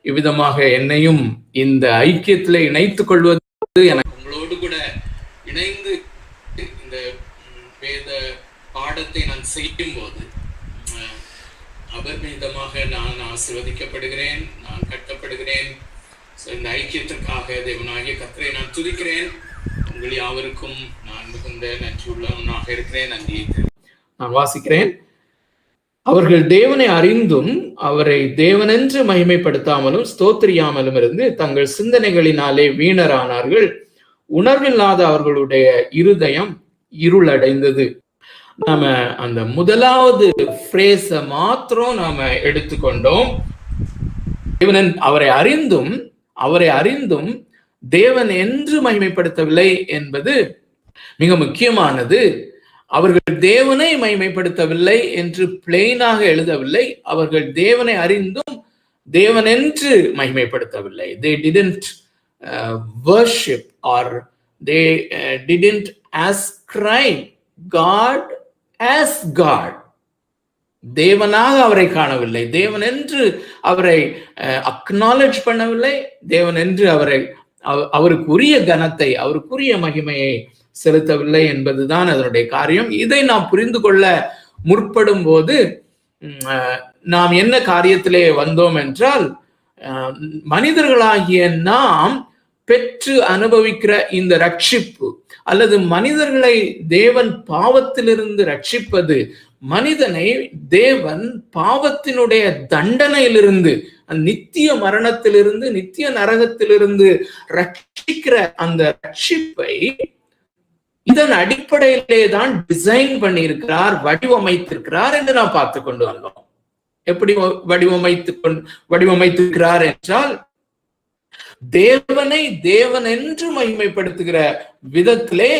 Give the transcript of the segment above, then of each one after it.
இவ்விதமாக என்னையும் இந்த ஐக்கியத்திலே இணைத்துக் கொள்வது எனக்கு உங்களோடு கூட இணைந்து இந்த வேத பாடத்தை நான் செய்யும் போது அபரிமிதமாக நான் ஆசீர்வதிக்கப்படுகிறேன், நான் கட்டப்படுகிறேன். இந்த ஐக்கியத்திற்காக தேவனாகிய கர்த்தரை நான் துதிக்கிறேன். உங்கள் யாவருக்கும் நான் மிகுந்த நன்றியுள்ளவனாக இருக்கிறேன். நன்றியை நான் வாசிக்கிறேன். அவர்கள் தேவனை அறிந்தும் அவரை தேவனென்று மகிமைப்படுத்தாமலும் ஸ்தோத்திரியாமலும் இருந்து தங்கள் சிந்தனைகளினாலே வீணரானார்கள். உணர்வில்லாத அவர்களுடைய இருதயம் இருளடைந்தது. நாம அந்த முதலாவது பிரேஸ மாத்திரம் நாம எடுத்துக்கொண்டோம். தேவன் அவரை அறிந்தும் தேவன் என்று மகிமைப்படுத்தவில்லை என்பது மிக முக்கியமானது. அவர்கள் தேவனை மகிமைப்படுத்தவில்லை என்று பிளெயினாக எழுதவில்லை. அவர்கள் தேவனை அறிந்தும் தேவன் என்று மகிமைப்படுத்தவில்லை. They didn't worship or they didn't ascribe God as God. தேவனாக அவரை காணவில்லை, தேவன் என்று அவரை அக்னாலஜ் பண்ணவில்லை, தேவன் என்று அவருக்குரிய கனத்தை, அவருக்குரிய மகிமையை செலுத்தவில்லை என்பதுதான் அதனுடைய காரியம். இதை நாம் புரிந்து கொள்ள முற்படும் போது நாம் என்ன காரியத்திலே வந்தோம் என்றால், மனிதர்களாகிய நாம் பெற்று அனுபவிக்கிற இந்த ரட்சிப்பு அல்லது மனிதர்களை தேவன் பாவத்திலிருந்து ரட்சிப்பது, மனிதனை தேவன் பாவத்தினுடைய தண்டனையிலிருந்து, நித்திய மரணத்திலிருந்து, நித்திய நரகத்திலிருந்து ரட்சிக்கிற அந்த ரட்சிப்பை இதன் அடிப்படையிலே தான் டிசைன் பண்ணியிருக்கிறார், வடிவமைத்திருக்கிறார் என்று நாம் பார்த்து கொண்டு வந்தோம். எப்படி வடிவமைத்திருக்கிறார் என்றால், தேவனை தேவன் என்று மகிமைப்படுத்துகிற விதத்திலே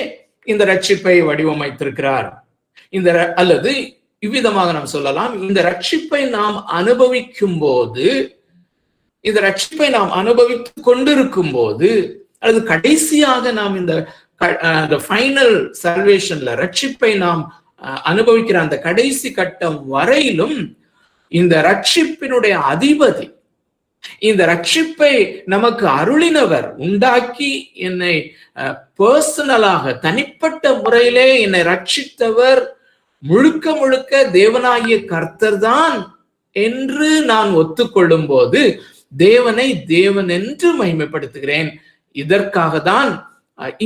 இந்த ரட்சிப்பை வடிவமைத்திருக்கிறார். அல்லது இவ்விதமாக நாம் சொல்லலாம், இந்த ரட்சிப்பை நாம் அனுபவிக்கும் போது, இந்த ரட்சிப்பை நாம் அனுபவித்துக் கொண்டிருக்கும் போது, அல்லது கடைசியாக நாம் இந்த ஃபைனல் சல்வேஷன்ல ரட்சிப்பை நாம் அனுபவிக்கிற அந்த கடைசி கட்டம் வரையிலும் இந்த ரட்சிப்பினுடைய அதிபதி, இந்த ரட்சிப்பை நமக்கு அருளினவர், உண்டாக்கி என்னை பர்சனலாக தனிப்பட்ட முறையிலே என்னை ரட்சித்தவர் முழுக்க முழுக்க தேவனாகிய கர்த்தர் தான் என்று நான் ஒத்துக்கொள்ளும் போது தேவனை தேவன் என்று மகிமைப்படுத்துகிறேன். இதற்காக தான்,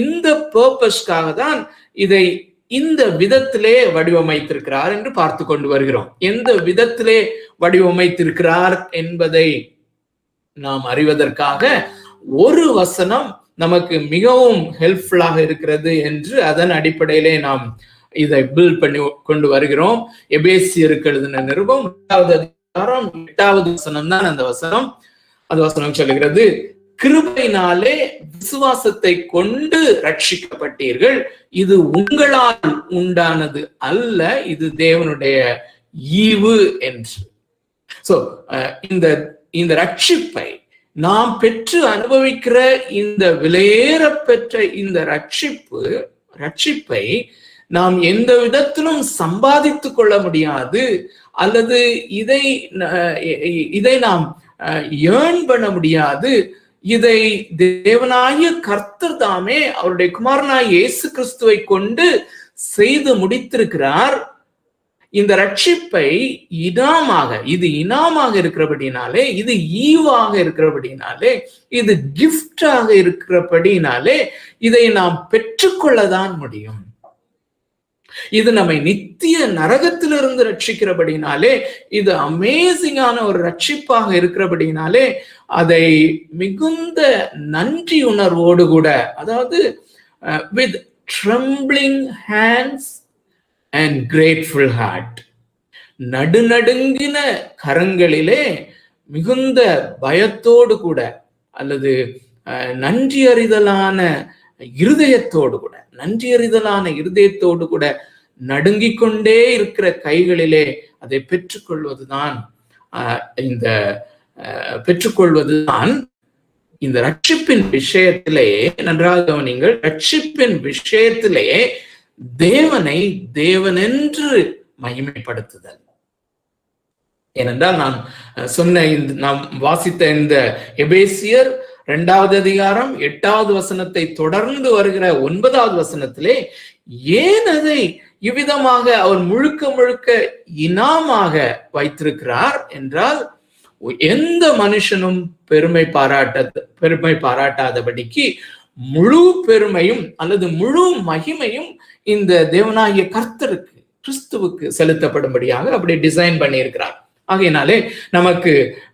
இந்த பர்பஸ்க்காக தான் இதை இந்த விதத்திலே வடிவமைத்திருக்கிறார் என்று பார்த்து கொண்டு வருகிறோம். எந்த விதத்திலே வடிவமைத்திருக்கிறார் என்பதை நாம் அறிவதற்காக ஒரு வசனம் நமக்கு மிகவும் ஹெல்ப்ஃபுல்லாக இருக்கிறது என்று அதன் அடிப்படையிலே நாம் இதை பில்ட் பண்ணி கொண்டு வருகிறோம். எபேசியருக்கு எழுதின நிருபம் 8வது அதிகாரம் 8வது வசனம் தான் அந்த வசனம். அந்த வசனம் சொல்லுகிறது, கிருபையினாலே விசுவாசத்தை கொண்டு ரட்சிக்கப்பட்டீர்கள், இது உங்களால் உண்டானது அல்ல, இது தேவனுடைய ஈவு என்று. சோ இந்த ரட்சிப்பை நாம் பெற்று அனுபவிக்கிற இந்த விலையேற பெற்ற இந்த ரட்சிப்பை நாம் எந்த விதத்திலும் சம்பாதித்துக் கொள்ள முடியாது, அல்லது இதை நாம் ஏர்ன் பண்ண முடியாது. இதை தேவனாகிய கர்த்தர் தாமே அவருடைய குமாரனாகிய இயேசு கிறிஸ்துவை கொண்டு செய்து முடித்திருக்கிறார். இந்த ரட்சிப்பை இது இனாமாக இருக்கிறபடினாலே, இது ஈவாக இருக்கிறபடினாலே, இது கிஃப்டாக இருக்கிறபடினாலே இதை நாம் பெற்றுக்கொள்ளதான் முடியும். இது நம்மை நித்திய நரகத்திலிருந்து ரட்சிக்கிறபடினாலே, இது அமேசிங்கான ஒரு ரட்சிப்பாக இருக்கிறபடினாலே அதை மிகுந்த நன்றி உணர்வோடு கூட, அதாவது with trembling hands and grateful heart, நடுநடுங்கின கரங்களிலே மிகுந்த பயத்தோடு கூட, அல்லது நன்றியறிதலான இருதயத்தோடு கூட நடுங்கிக் கொண்டே இருக்கிற கைகளிலே அதை பெற்றுக்கொள்வதுதான் இந்த ரட்சிப்பின் விஷயத்திலே, நன்றாக கவனியுங்கள், ரட்சிப்பின் விஷயத்திலே தேவனை தேவனென்று மகிமைப்படுத்துதல். ஏனென்றால் நான் சொன்ன நாம் வாசித்த இந்த எபேசியர் 2வது அதிகாரம் 8வது வசனத்தை தொடர்ந்து வருகிற 9வது வசனத்திலே ஏன் அதை இவ்விதமாக அவர் முழுக்க முழுக்க இனாமாக வைத்திருக்கிறார் என்றால், எந்த மனுஷனும் பெருமை பாராட்டாதபடிக்கு முழு பெருமையும் அல்லது முழு மகிமையும் இந்த தேவனாகிய கர்த்தருக்கு, கிறிஸ்துவுக்கு செலுத்தப்படும்படியாக அப்படி டிசைன் பண்ணியிருக்கிறார். ஆகையினாலே நமக்கு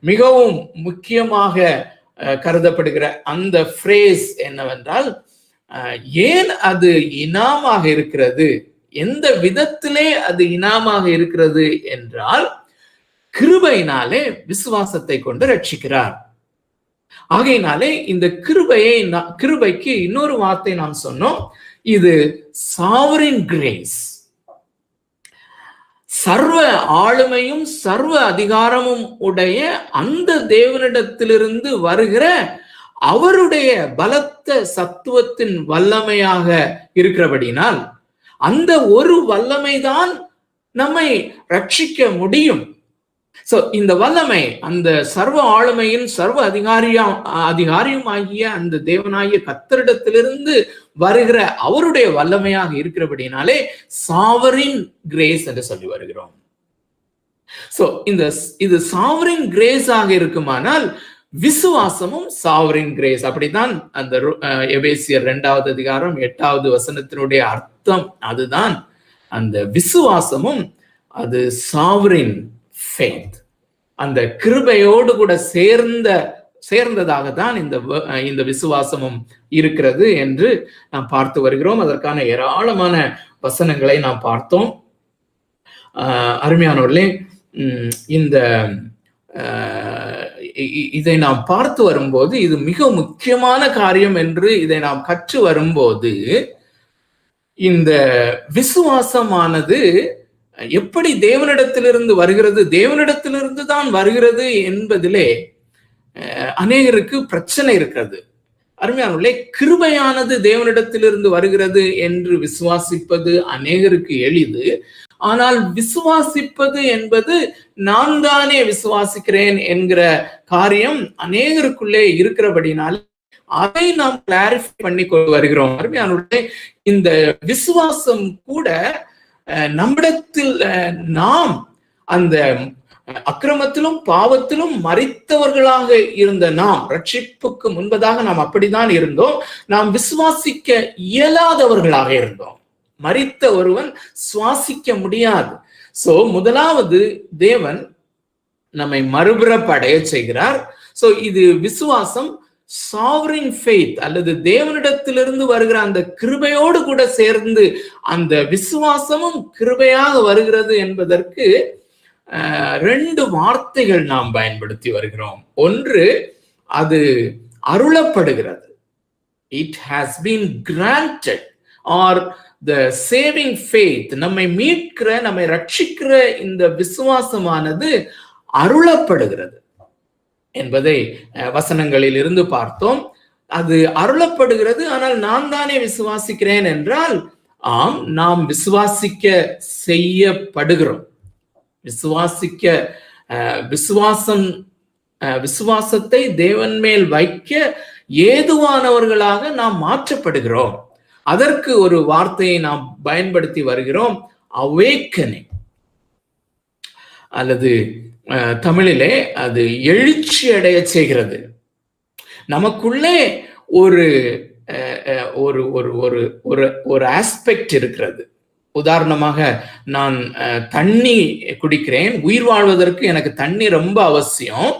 மிகவும் முக்கியமாக கருதப்படுகிற அந்த ஃப்ரேஸ் என்னவென்றால், ஏன் அது இனாமாக இருக்கிறது, எந்த விதத்திலே அது இனாமாக இருக்கிறது என்றால், கிருபையினாலே விசுவாசத்தை கொண்டு ரட்சிக்கிறார். ஆகையினாலே இந்த கிருபைக்கு இன்னொரு வார்த்தை நாம் சொன்னோம், இது சாவரின் கிரேஸ். சர்வ ஆளுமையும் சர்வ அதிகாரமும் உடைய அந்த தேவனிடத்திலிருந்து வருகிற அவருடைய பலத்த சத்துவத்தின் வல்லமையாக இருக்கிறபடினால், அந்த ஒரு வல்லமைதான் நம்மை ரட்சிக்க முடியும். சோ இந்த வல்லமை அந்த சர்வ ஆளுமையின் சர்வ அதிகாரியும் ஆகிய அந்த தேவனாகிய கர்த்தரிடத்திலிருந்து வருகிற அவருடைய வல்லமையாக இருக்கிறபடினாலே சாவரின் கிரேஸ் என்று சொல்லி வருகிறோம். சோ இது சாவரின் கிரேஸ் ஆக இருக்குமானால் விசுவாசமும் சாவரின் கிரேஸ். அப்படித்தான் அந்த எபேசியர் 2வது அதிகாரம் 8வது வசனத்தினுடைய அர்த்தம் அதுதான். அந்த விசுவாசமும் அது சாவரின் ஃபெய்த், அந்த கிருபையோடு கூட சேர்ந்ததாக தான் இந்த விசுவாசமும் இருக்கிறது என்று நாம் பார்த்து வருகிறோம். அதற்கான ஏராளமான வசனங்களை நாம் பார்த்தோம். அருமையானவர்களே, இதை நாம் பார்த்து வரும்போது இது மிக முக்கியமான காரியம் என்று இதை நாம் கற்று வரும்போது, இந்த விசுவாசமானது எப்படி தேவனிடத்திலிருந்து வருகிறது, தேவனிடத்திலிருந்து தான் வருகிறது என்பதிலே அநேகருக்கு பிரச்சனை இருக்கிறது. அருமையானவர்களே, கிருபையானது தேவனிடத்திலிருந்து வருகிறது என்று விசுவாசிப்பது அநேகருக்கு எளிது. ஆனால் விசுவாசிப்பது என்பது நான் தானே விசுவாசிக்கிறேன் என்கிற காரியம் அநேகருக்குள்ளே இருக்கிறபடினால அதை நாம் கிளாரிஃபை பண்ணி கொண்டு வருகிறோம். அருமையானவர்களே, இந்த விசுவாசம் கூட நம்மிடத்தில் நாம் அந்த அக்கிரமத்திலும் பாவத்திலும் மரித்தவர்களாக இருந்த நாம், ரட்சிப்புக்கு முன்பதாக நாம் அப்படித்தான் இருந்தோம். நாம் விசுவாசிக்க இயலாதவர்களாக இருந்தோம். மரித்த ஒருவன் சுவாசிக்க முடியாது. சோ முதலாவது தேவன் நம்மை மறுபிறப்படைய செய்கிறார். சோ இது விசுவாசம் சாவரின் ஃபெய்த் அல்லது தேவனிடத்திலிருந்து வருகிற அந்த கிருபையோடு கூட சேர்ந்து அந்த விசுவாசமும் கிருபையாக வருகிறது என்பதற்கு 2 வார்த்தைகள் நாம் பயன்படுத்தி வருகிறோம். ஒன்று, அது அருளப்படுகிறது. It has been granted are the saving faith, நம்மை மீட்கிற நம்மை ரட்சிக்கிற இந்த விசுவாசமானது அருளப்படுகிறது என்பதை வசனங்களில் இருந்து பார்த்தோம். அது அருளப்படுகிறது. ஆனால் நான் தானே விசுவாசிக்கிறேன் என்றால், ஆம், நாம் விசுவாசிக்க செய்யப்படுகிறோம். விசுவாசத்தை தேவன் மேல் வைக்க ஏதுவானவர்களாக நாம் மாற்றப்படுகிறோம். அதற்கு ஒரு வார்த்தையை நாம் பயன்படுத்தி வருகிறோம், அவேக்கனிங், அல்லது தமிழிலே அது எழுச்சி அடைய செய்கிறது. நமக்குள்ளே ஒரு ஒரு ஆஸ்பெக்ட் இருக்கிறது. உதாரணமாக, நான் தண்ணி குடிக்கிறேன். உயிர் வாழ்வதற்கு எனக்கு தண்ணி ரொம்ப அவசியம்.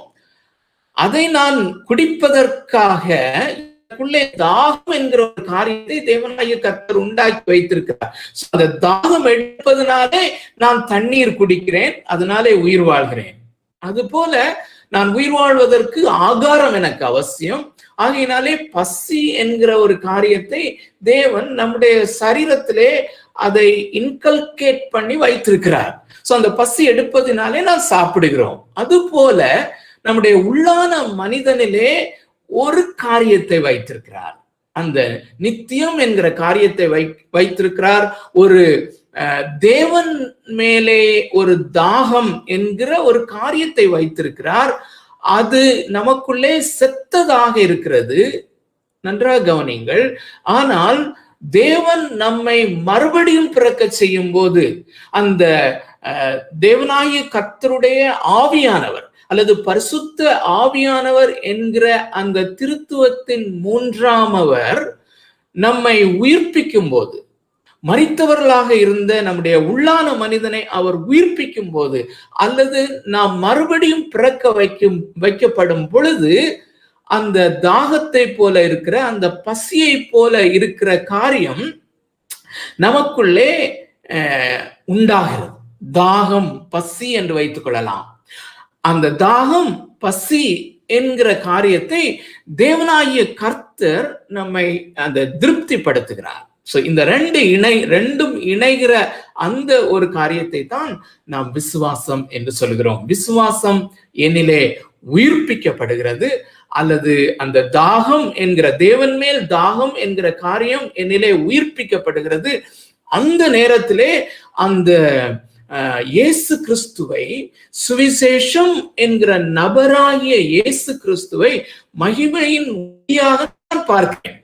அதை நான் குடிப்பதற்காக தாகம் என்கிற ஒரு காரியத்தை தேவனாகிய கர்த்தர் உண்டாக்கி வைத்திருக்கிறார். அந்த தாகம் எடுப்பதனாலே நான் தண்ணீர் குடிக்கிறேன், அதனாலே உயிர் வாழ்கிறேன். அதுபோல நான் உயிர் வாழ்வதற்கு ஆகாரம் எனக்கு அவசியம். ஆகையினாலே பசி என்கிற ஒரு காரியத்தை தேவன் நம்முடைய சரீரத்திலே அதை இன்கல்கேட் பண்ணி வைத்திருக்கிறார். சோ அந்த பசி எடுப்பதினாலே நான் சாப்பிடுகிறோம். அது போல நம்முடைய உள்ளான மனிதனிலே ஒரு காரியத்தை வைத்திருக்கிறார். அந்த நித்தியம் என்கிற காரியத்தை வைத்திருக்கிறார். ஒரு தேவன் மேலே ஒரு தாகம் என்கிற ஒரு காரியத்தை வைத்திருக்கிறார். அது நமக்குள்ளே செத்ததாக இருக்கிறது, நன்றாக கவனிங்கள். ஆனால் தேவன் நம்மை மறுபடியும் பிறக்க செய்யும் போது அந்த தேவனாகிய கர்த்தருடைய ஆவியானவர் அல்லது பரிசுத்த ஆவியானவர் என்கிற அந்த திருத்துவத்தின் மூன்றாமவர் நம்மை உயிர்ப்பிக்கும் போது, மரித்தவர்களாக இருந்த நம்முடைய உள்ளான மனிதனை அவர் உயிர்ப்பிக்கும் போது, அல்லது நாம் மறுபடியும் பிறக்க வைக்கப்படும் பொழுது, அந்த தாகத்தை போல இருக்கிற, அந்த பசியை போல இருக்கிற காரியம் நமக்குள்ளே உண்டாகிறது. தாகம், பசி என்று வைத்துக் கொள்ளலாம். அந்த தாகம், பசி என்கிற காரியத்தை தேவனாகிய கர்த்தர் நம்மை அந்த திருப்திப்படுத்துகிறார். இந்த ரெண்டும் இணைகிற அந்த ஒரு காரியத்தை தான் நாம் விசுவாசம் என்று சொல்கிறோம். விசுவாசம் என்னிலே உயிர்ப்பிக்கப்படுகிறது, அல்லது அந்த தாகம் என்கிற, தேவன் மேல் தாகம் என்கிற காரியம் என்னிலே உயிர்ப்பிக்கப்படுகிறது. அந்த நேரத்திலே அந்த இயேசு கிறிஸ்துவை, சுவிசேஷம் என்கிற நபராகிய இயேசு கிறிஸ்துவை மகிமையின் ஒளியாக பார்க்கிறேன்.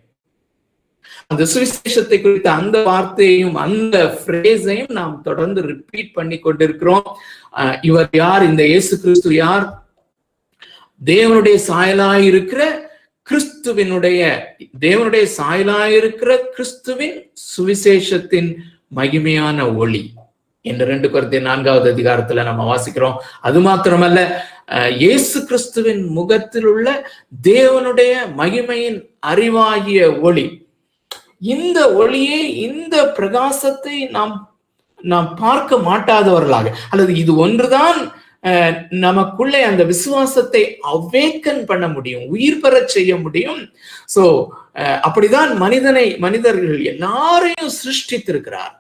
அந்த சுவிசேஷத்தை குறித்த அந்த வார்த்தையையும் அந்த பிரேஸையும் நாம் தொடர்ந்து ரிப்பீட் பண்ணி கொண்டிருக்கிறோம். இவர் யார்? இந்த இயேசு கிறிஸ்து யார்? தேவனுடைய சாயலாயிருக்கிற தேவனுடைய சாயலாயிருக்கிற கிறிஸ்துவின் சுவிசேஷத்தின் மகிமையான ஒளி என்று 2 கொரிந்தியர் 4வது அதிகாரத்துல நம்ம வாசிக்கிறோம். அது மாத்திரமல்ல, இயேசு கிறிஸ்துவின் முகத்தில் உள்ள தேவனுடைய மகிமையின் அறிவாகிய ஒளி. இந்த ஒளியை, இந்த பிரகாசத்தை நாம் பார்க்க மாட்டாதவர்களாக, அல்லது இது ஒன்றுதான் நமக்குள்ளே அந்த விசுவாசத்தை அவேக்கன் பண்ண முடியும், உயிர் பெற செய்ய முடியும். அப்படிதான் மனிதர்கள் எல்லாரையும் சிருஷ்டித்திருக்கிறார்.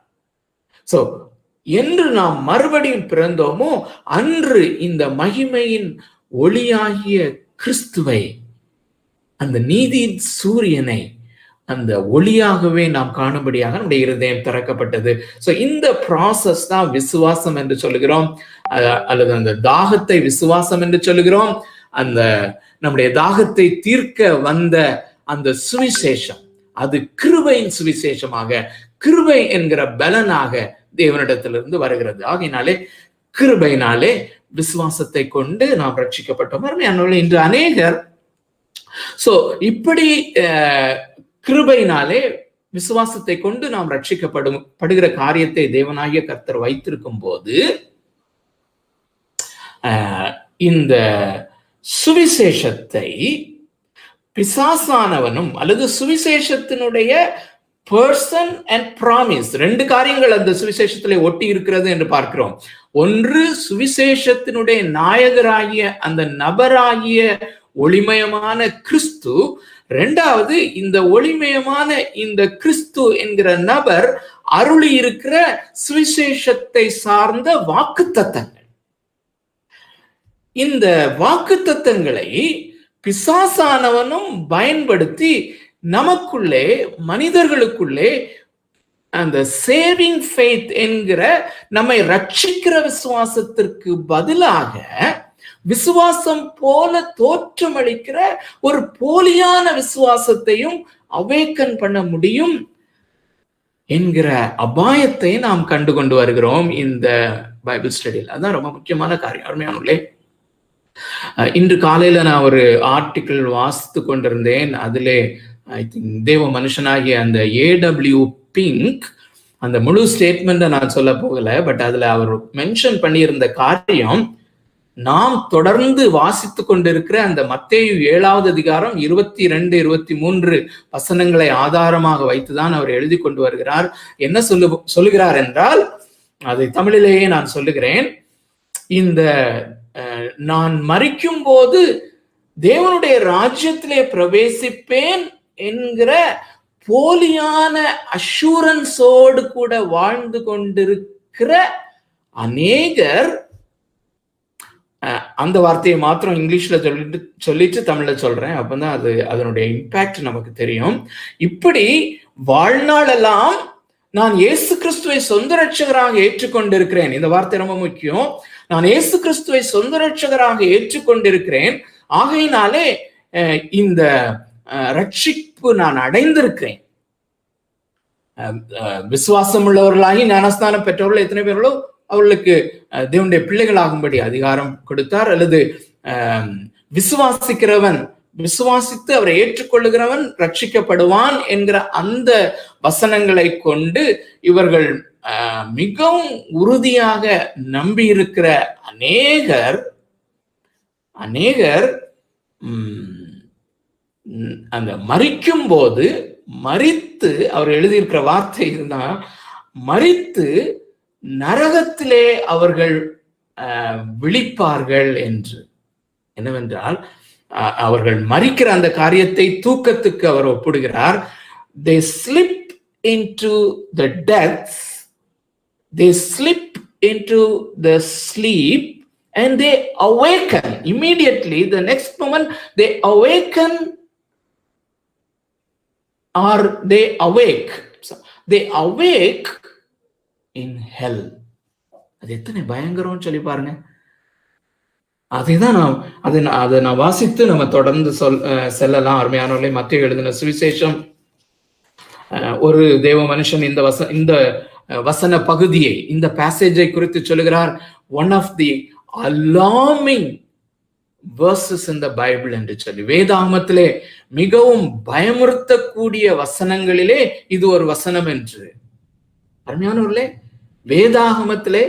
என்று நாம் மறுபடியும் பிறந்தோமோ அன்று இந்த மகிமையின் ஒளியாகிய கிறிஸ்துவை, அந்த நீதியின் சூரியனை, அந்த ஒளியாகவே நாம் காணும்படியாக நம்முடைய இருதயம் திறக்கப்பட்டது. இந்த ப்ராசஸ் தான் விசுவாசம் என்று சொல்லுகிறோம், அல்லது அந்த தாகத்தை விசுவாசம் என்று சொல்லுகிறோம். அந்த நம்முடைய தாகத்தை தீர்க்க வந்த அந்த சுவிசேஷம், அது கிருபையின் சுவிசேஷமாக, கிருபை என்கிற பலனாக தேவனிடத்திலிருந்து வருகிறது. ஆகையினாலே கிருபையினாலே விசுவாசத்தை கொண்டு நாம் ரட்சிக்கப்பட்டோம். இன்று அநேகர் இப்படி கிருபையினாலே விசுவாசத்தை கொண்டு நாம் ரட்சிக்கப்படுகிற காரியத்தை தேவனாகிய கர்த்தர் வைத்திருக்கும் போது, இந்த சுவிசேஷத்தை பிசாசானவனும், அல்லது சுவிசேஷத்தினுடைய பர்சன் அண்ட் ப்ராமிஸ், 2 காரியங்கள் அந்த சுவிசேஷத்திலே ஒட்டி இருக்கிறது என்று பார்க்கிறோம். ஒன்று, சுவிசேஷத்தினுடைய நாயகராகிய அந்த நபராகிய ஒளிமயமான கிறிஸ்து. 2வது, இந்த ஒளிமயமான இந்த கிறிஸ்து என்கிற நபர் அருளி இருக்கிற சுவிசேஷத்தை சார்ந்த வாக்குத்தத்தங்கள். இந்த வாக்குத்தத்தங்களை பிசாசானவனும் பயன்படுத்தி நமக்குள்ளே, மனிதர்களுக்குள்ளே அந்த சேவிங் ஃபெய்த் என்கிற நம்மை ரட்சிக்கிற விசுவாசத்திற்கு பதிலாக விசுவாசம் போல தோற்றமளிக்கிற ஒரு போலியான விசுவாசத்தையும் அவேக்கன் பண்ண முடியும் என்கிற அபாயத்தை நாம் கண்டு வருகிறோம் இந்த பைபிள் ஸ்டடியில். அதுதான் ரொம்ப முக்கியமான காரியம். அருமையானே, இன்று காலையில நான் ஒரு ஆர்டிக்கிள் வாசித்து கொண்டிருந்தேன். அதிலே ஐ திங்க் தேவ மனுஷனாகிய அந்த A.W. பிங்க், அந்த முழு ஸ்டேட்மெண்ட்டை நான் சொல்ல போகல, பட் அதுல அவர் மென்ஷன் பண்ணியிருந்த காரியம், நாம் தொடர்ந்து வாசித்து கொண்டிருக்கிற அந்த மத்தேயு 7வது அதிகாரம் 22, 23 வசனங்களை ஆதாரமாக வைத்துதான் அவர் எழுதி கொண்டு வருகிறார். என்ன சொல்லுகிறார் என்றால், அதை தமிழிலேயே நான் சொல்லுகிறேன். இந்த நான் மரிக்கும் போது தேவனுடைய ராஜ்யத்திலே பிரவேசிப்பேன் என்கிற போலியான அஷூரன்ஸோடு கூட வாழ்ந்து கொண்டிருக்கிற அநேகர், அந்த வார்த்தையை மாத்திரம் இங்கிலீஷ்ல சொல்லிட்டு தமிழ்ல சொல்றேன், அப்பதான் அதனுடைய இம்பாக்ட் நமக்கு தெரியும். இப்படி வாழ்நாளெல்லாம் நான் இயேசு கிறிஸ்துவை சொந்த ரட்சகராக ஏற்றுக்கொண்டிருக்கிறேன். இந்த வார்த்தை ரொம்ப முக்கியம். நான் இயேசு கிறிஸ்துவை சொந்த ரட்சகராக ஏற்றுக்கொண்டிருக்கிறேன். ஆகையினாலே இந்த ரட்சிப்பு நான் அடைந்திருக்கிறேன். விசுவாசம் உள்ளவர்களாகி ஞானஸ்தானம் பெற்றவர்கள் எத்தனை பேர்களோ அவர்களுக்கு தேவனுடைய பிள்ளைகளாகும்படி அதிகாரம் கொடுத்தார். அல்லது விசுவாசிக்கிறவன், விசுவாசித்து அவரை ஏற்றுக்கொள்ளுகிறவன் ரட்சிக்கப்படுவான் என்கிற அந்த வசனங்களை கொண்டு இவர்கள் மிகவும் உறுதியாக நம்பி இருக்கிற அநேகர் அந்த மரிக்கும் போது மரித்து, அவர் எழுதியிருக்கிற வார்த்தை இருந்தால், மரித்து நரகத்திலே அவர்கள் விழிப்பார்கள் என்று. என்னவென்றால் அவர்கள் மரிக்கிற அந்த காரியத்தை தூக்கத்துக்கு அவர் ஒப்பிடுகிறார். they slip into the depths, they slip into the sleep and they awaken immediately. The next moment they awaken, or they awake, they awake in hell. அது எத்தனை பயங்கரம் சொல்லி பாருங்க. அதைதான் அதை நான் வாசித்து நம்ம தொடர்ந்து செல்லலாம். அருமையானவர்களே, மத்தேயு எழுதின சுவிசேஷம், ஒரு தேவ மனுஷன் இந்த வசன பகுதியை, இந்த பேசேஜை குறித்து சொல்லுகிறார். One of the alarming verses in the Bible என்று சொல்லி, வேதாகமத்திலே மிகவும் பயமுறுத்தக்கூடிய வசனங்களிலே இது ஒரு வசனம் என்று. அருமையானவர்களே, வேதாகமத்திலே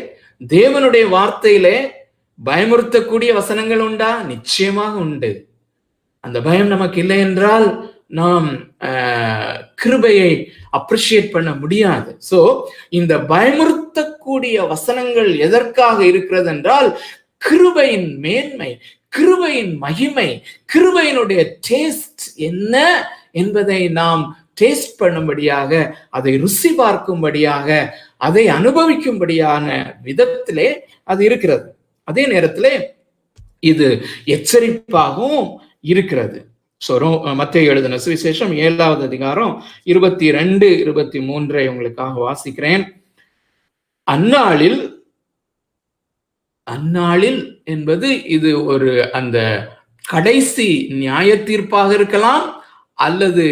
தேவனுடைய வார்த்தையிலே பயமுறுத்தக்கூடிய வசனங்கள் உண்டா? நிச்சயமாக உண்டு. அந்த பயம் நமக்கு இல்லை என்றால் நாம் கிருபையை அப்ரிஷியேட் பண்ண முடியாது. சோ இந்த பயமுறுத்தக்கூடிய வசனங்கள் எதற்காக இருக்கிறது என்றால், கிருபையின் மேன்மை, கிருபையின் மகிமை, கிருபையினுடைய டேஸ்ட் என்ன என்பதை நாம் டேஸ்ட் பண்ணும்படியாக, அதை ருசி பார்க்கும்படியாக, அதை அனுபவிக்கும்படியான விதத்திலே அது இருக்கிறது. அதே நேரத்திலே இது எச்சரிப்பாகவும் இருக்கிறது. மத்தேயு எழுதின சுவிசேஷம் 7வது அதிகாரம் 22, 23 உங்களுக்காக வாசிக்கிறேன். அந்நாளில் என்பது இது ஒரு அந்த கடைசி நியாய தீர்ப்பாக இருக்கலாம், அல்லது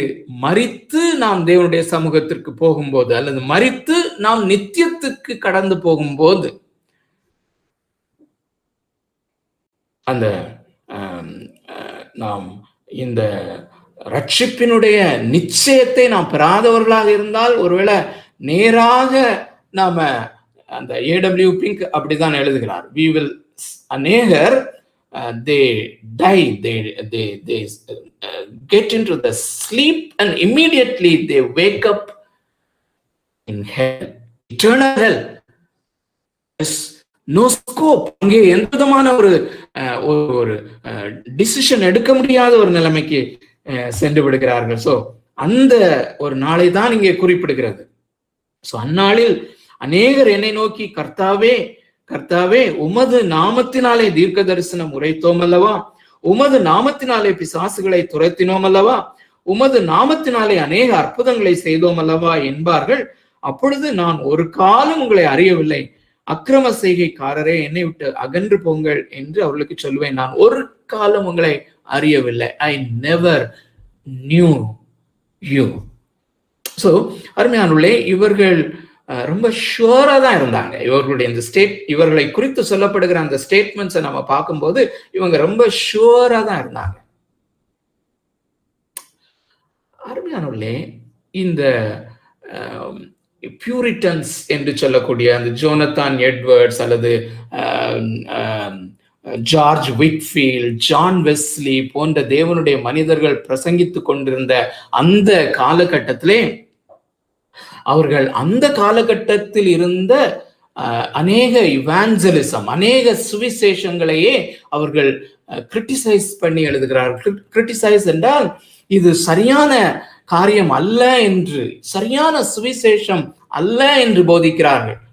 மரித்து நாம் தேவனுடைய சமூகத்திற்கு போகும்போது, அல்லது மரித்து நாம் நித்தியத்துக்கு கடந்து போகும்போது, அந்த நாம் இந்த ரட்சிப்பினுடைய நிச்சயத்தை நாம் பெறாதவர்களாக இருந்தால், ஒருவேளை நேராக நாம அந்த ஏடபிள்யூ பிங்க் அப்படிதான் எழுதுகிறார். we will அநேகர் they die, they get into the sleep and immediately they wake up in hell, eternal hell. no scope, அங்கே எந்த விதமான ஒரு டிசிஷன் எடுக்க முடியாத ஒரு நிலைமைக்கு சென்று விடுகிறார்கள். சோ அந்த ஒரு நாளை தான் இங்கே குறிப்பிடுகிறது. சோ அந்நாளில் அநேகர் என்னை நோக்கி, கர்த்தாவே கர்த்தாவே, உமது நாமத்தினாலே தீர்க்க தரிசனம் உரைத்தோம் அல்லவா, உமது நாமத்தினாலே பிசாசுகளை துரத்தினோம் அல்லவா, உமது நாமத்தினாலே அநேக அற்புதங்களை செய்தோம் அல்லவா என்பார்கள். அப்பொழுது நான் ஒரு காலம் உங்களை அறியவில்லை, அக்கிரம செய்கைக்காரரே என்னை விட்டு அகன்று போங்கள் என்று அவர்களுக்கு சொல்லுவேன். நான் ஒரு காலம் உங்களை அறியவில்லை. I never knew you. So அருமையானுள்ளே, இவர்கள் ரொம்ப ஷுவரா தான் இருந்தாங்க. இவர்களுடைய இந்த இவர்களை குறித்து சொல்லப்படுகிற அந்த ஸ்டேட்மெண்ட்ஸை நம்ம பார்க்கும்போது இவங்க ரொம்ப ஷுவரா தான் இருந்தாங்க. அருமையானுள்ளே, இந்த பியூரிட்டன்ஸ் என்று சொல்லக்கூடிய அந்த ஜோனத்தான் எட்வர்ட்ஸ் அல்லது ஜார்ஜ் விக்ஃபீல்ட், ஜான் வெஸ்லி போன்ற தேவனுடைய மனிதர்கள் பிரசங்கித்துக் கொண்டிருந்த அந்த காலகட்டத்திலே, அவர்கள் அந்த காலகட்டத்தில் இருந்த அநேக இவாஞ்சலிசம், அநேக சுவிசேஷங்களையே அவர்கள் கிரிட்டிசைஸ் பண்ணி எழுதுகிறார்கள். கிரிட்டிசைஸ் என்றால் இது சரியான காரியம் அல்ல என்று, சரியான சுவிசேஷம் அல்ல என்று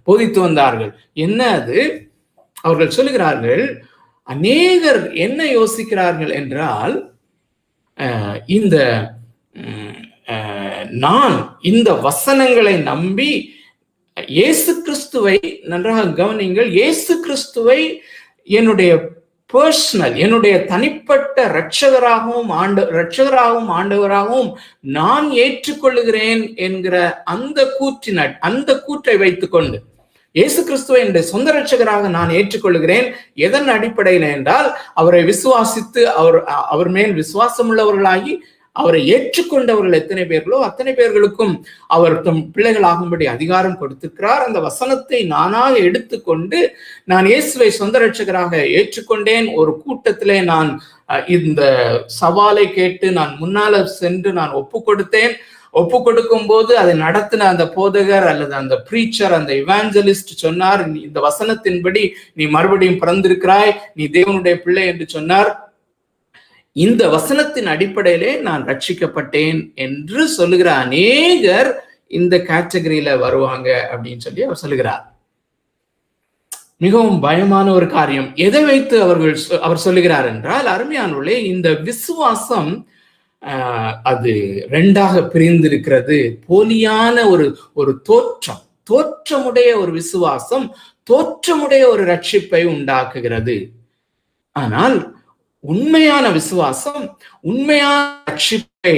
போதித்து வந்தார்கள். என்ன அது? அவர்கள் சொல்லுகிறார்கள், அநேகர் என்ன யோசிக்கிறார்கள் என்றால், நான் இந்த வசனங்களை நம்பி இயேசு கிறிஸ்துவை நன்றாக கவனிங்கள். இயேசு கிறிஸ்துவை என்னுடைய பர்சனல், என்னுடைய தனிப்பட்ட இரட்சகராகவும் ஆண்டவராகவும் நான் ஏற்றுக்கொள்ளுகிறேன் என்கிற அந்த கூற்றை வைத்துக்கொண்டு, இயேசு கிறிஸ்துவை என்னுடைய சொந்த இரட்சகராக நான் ஏற்றுக்கொள்ளுகிறேன். எதன் அடிப்படையில் என்றால், அவரை விசுவாசித்து அவர் மேல் விசுவாசம் உள்ளவர்களாகி அவரை ஏற்றுக்கொண்டவர்கள் எத்தனை பேர்களோ அத்தனை பேர்களுக்கும் அவர் தம் பிள்ளைகளாகும்படி அதிகாரம் கொடுத்திருக்கிறார். அந்த வசனத்தை நானாக எடுத்துக்கொண்டு நான் இயேசுவை சொந்த இரட்சகராக ஏற்றுக்கொண்டேன். ஒரு கூட்டத்திலே நான் இந்த சவாலை கேட்டு நான் முன்னால சென்று நான் ஒப்பு கொடுக்கும் போது அதை நடத்தின அந்த போதகர் அல்லது அந்த பிரீச்சர், அந்த இவாஞ்சலிஸ்ட் சொன்னார், இந்த வசனத்தின்படி நீ மறுபடியும் பிறந்திருக்கிறாய், நீ தேவனுடைய பிள்ளை என்று சொன்னார். இந்த வசனத்தின் அடிப்படையிலே நான் ரட்சிக்கப்பட்டேன் என்று சொல்லுகிற அநேகர் இந்த கேட்டகரியில வருவாங்க அப்படின்னு சொல்லி அவர் சொல்லுகிறார். மிகவும் பயமான ஒரு காரியம். எதை வைத்து அவர் சொல்லுகிறார் என்றால், அருமையானவர்களே, இந்த விசுவாசம் அது ரெண்டாக பிரிந்திருக்கிறது. போலியான ஒரு தோற்றமுடைய ஒரு விசுவாசம் தோற்றமுடைய ஒரு ரட்சிப்பை உண்டாக்குகிறது. ஆனால் உண்மையான விசுவாசம் உண்மையான ரட்சிப்பை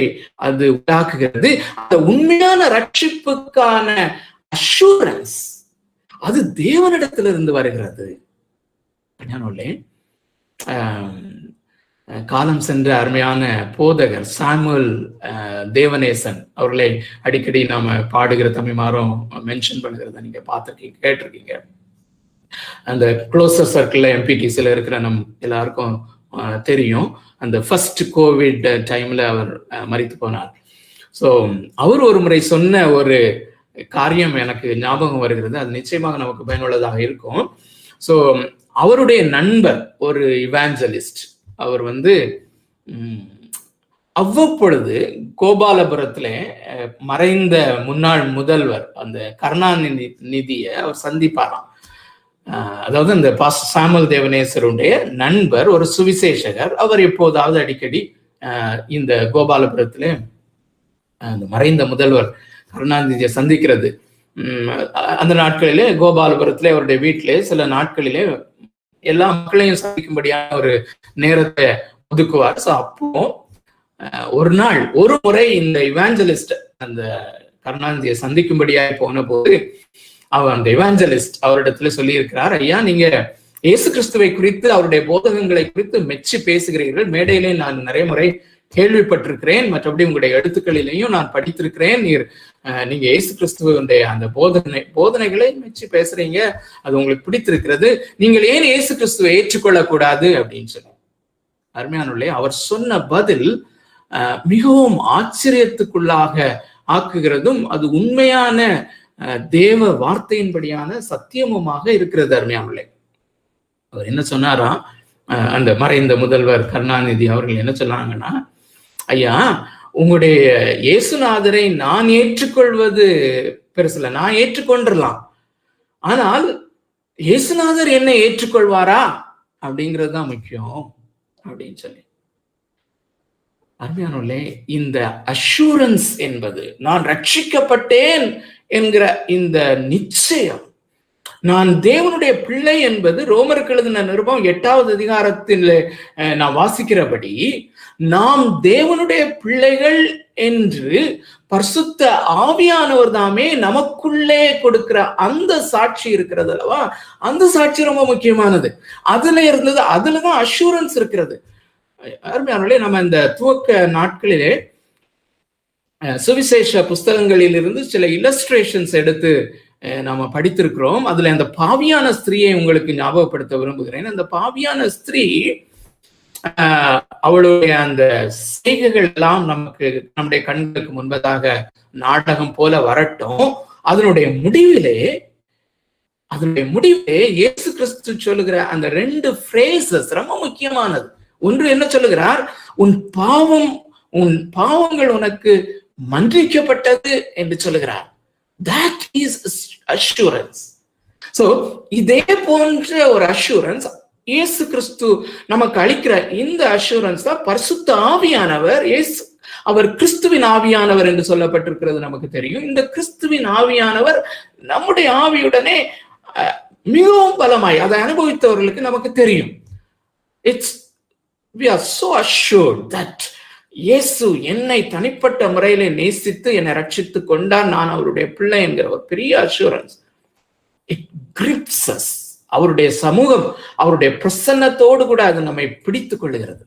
அது உண்டாக்குகிறது. அந்த உண்மையான ரட்சிப்புக்கான அஷூரன்ஸ் அது தேவனிடத்திலிருந்து வருகிறது. காலம் சென்ற அருமையான போதகர் சாமுவேல் தேவநேசன் அவர்களை அடிக்கடி நாம பாடுகிற தமிழ்மாரும் மென்ஷன் பண்ணுகிறத நீங்க பார்த்துருக்கீங்க, கேட்டிருக்கீங்க. அந்த க்ளோசர் சர்க்கிள்ல எம்பிடிசில இருக்கிற எல்லாருக்கும் தெரியும். அந்த ஃபர்ஸ்ட் கோவிட் டைம்ல அவர் மரித்து போனார். ஸோ அவர் ஒரு முறை சொன்ன ஒரு காரியம் எனக்கு ஞாபகம் வருகிறது. அது நிச்சயமாக நமக்கு பயனுள்ளதாக இருக்கும். ஸோ அவருடைய நண்பர் ஒரு இவாஞ்சலிஸ்ட், அவர் அவ்வப்பொழுது கோபாலபுரத்துல மறைந்த முன்னாள் முதல்வர் அந்த கருணாநிதியை அவர் சந்திப்பாராம். அதாவது அந்த பாஸ்டர் சாமுவேல் தேவநேசருடைய நண்பர் ஒரு சுவிசேஷகர். அவர் எப்போதாவது அடிக்கடி இந்த கோபாலபுரத்துல அந்த மறைந்த முதல்வர் கருணாநிதியை சந்திக்கிறது. அந்த நாட்களிலே கோபாலபுரத்துல அவருடைய வீட்டிலே சில நாட்களிலே எல்லா மக்களையும் சந்திக்கும்படியான ஒரு நேரத்தை ஒதுக்குவார். ஸோ அப்போ ஒரு முறை இந்த இவாஞ்சலிஸ்ட் அந்த கருணாநிதியை சந்திக்கும்படியாக போன போது அந்த இவாஞ்சலிஸ்ட் அவரிடத்துல சொல்லி இருக்கிறார், ஐயா, நீங்க இயேசு கிறிஸ்துவை குறித்து அவருடைய போதகங்களை குறித்து மெச்சி பேசுகிறீர்கள். மேடையிலே நான் நிறைய முறை கேள்விப்பட்டிருக்கிறேன், மற்றபடி உங்களுடைய எழுத்துக்களிலேயும் நான் படித்திருக்கிறேன். நீங்க இயேசு கிறிஸ்துவனுடைய அந்த போதனைகளை மெச்சி பேசுறீங்க, அது உங்களுக்கு பிடித்திருக்கிறது. நீங்கள் ஏன் இயேசு கிறிஸ்துவை ஏற்றுக்கொள்ளக்கூடாது அப்படின்னு சொல்லி. அருமையானவர்களே, அவர் சொன்ன பதில் மிகவும் ஆச்சரியத்துக்குள்ளாக ஆக்குகிறதும் அது உண்மையான தேவ வார்த்தையின்படியான சத்தியமுமாக இருக்கிறது. அருமையானவர்களே, அவர் என்ன சொன்னாராம், அந்த மறைந்த முதல்வர் கருணாநிதி அவர்கள் என்ன சொன்னாங்கன்னா, ஐயா, உங்களுடைய இயேசுநாதரை நான் ஏற்றுக்கொள்வது பெருசுல, நான் ஏற்றுக்கொண்டுடலாம், ஆனால் இயேசுநாதர் என்னை ஏற்றுக்கொள்வாரா அப்படிங்கிறது தான் முக்கியம் அப்படின்னு சொல்லி. அருமையானவர்களே, இந்த அஷூரன்ஸ் என்பது, நான் ரட்சிக்கப்பட்டேன் என்கிற இந்த நிச்சயம், நான் தேவனுடைய பிள்ளை என்பது ரோமருக்கு எழுதின நிருபம் 8வது அதிகாரத்தில் நான் வாசிக்கிறபடி, நாம் தேவனுடைய பிள்ளைகள் என்று பரிசுத்த ஆவியானவர் தாமே நமக்குள்ளே கொடுக்கிற அந்த சாட்சி இருக்கிறது அல்லவா, அந்த சாட்சி ரொம்ப முக்கியமானது. அதுலதான் அஷூரன்ஸ் இருக்கிறது. அருமையானவர்களே, நம்ம இந்த துவக்க நாட்களிலே சுவிசேஷ புஸ்தகங்களில் இருந்து சில இல்லஸ்ட்ரேஷன்ஸ் எடுத்து நாம படித்திருக்கிறோம். அதுல அந்த பாவியான ஸ்திரீயை உங்களுக்கு ஞாபகப்படுத்த விரும்புகிறேன். அந்த பாவியான ஸ்திரீ அவளுடைய அந்த செய்கைகள் எல்லாம் நமக்கு நம்முடைய கண்களுக்கு முன்பதாக நாடகம் போல வரட்டும். அதனுடைய முடிவிலே இயேசு கிறிஸ்து சொல்லுகிற அந்த 2 phrases ரொம்ப முக்கியமானது. ஒன்று என்ன சொல்லுகிறார், உன் பாவங்கள் உனக்கு மன்னிக்கப்பட்டது என்று சொல்லுகிறார். That is assurance. So இதே போன்ற ஒரு அஷூரன்ஸ் இயேசு கிறிஸ்து நமக்கு அளிக்கிற இந்த அஷூரன்ஸ் தான் பரிசுத்த ஆவியானவர் அவர் கிறிஸ்துவின் ஆவியானவர் என்று சொல்லப்பட்டிருக்கிறது நமக்கு தெரியும். இந்த கிறிஸ்துவின் ஆவியானவர் நம்முடைய ஆவியுடனே மிகவும் பலமாய் அதை அனுபவித்தவர்களுக்கு நமக்கு தெரியும். We are so assured that இயேசு என்னை தனிப்பட்ட முறையிலே நேசித்து என்னை ரட்சித்து கொண்டார், நான் அவருடைய பிள்ளை என்கிற ஒரு பெரிய அஷூரன்ஸ். It grips us. அவருடைய சமூகம், அவருடைய பிரசன்னத்தோடு கூட அது நம்மை பிடித்துக் கொள்ளுகிறது.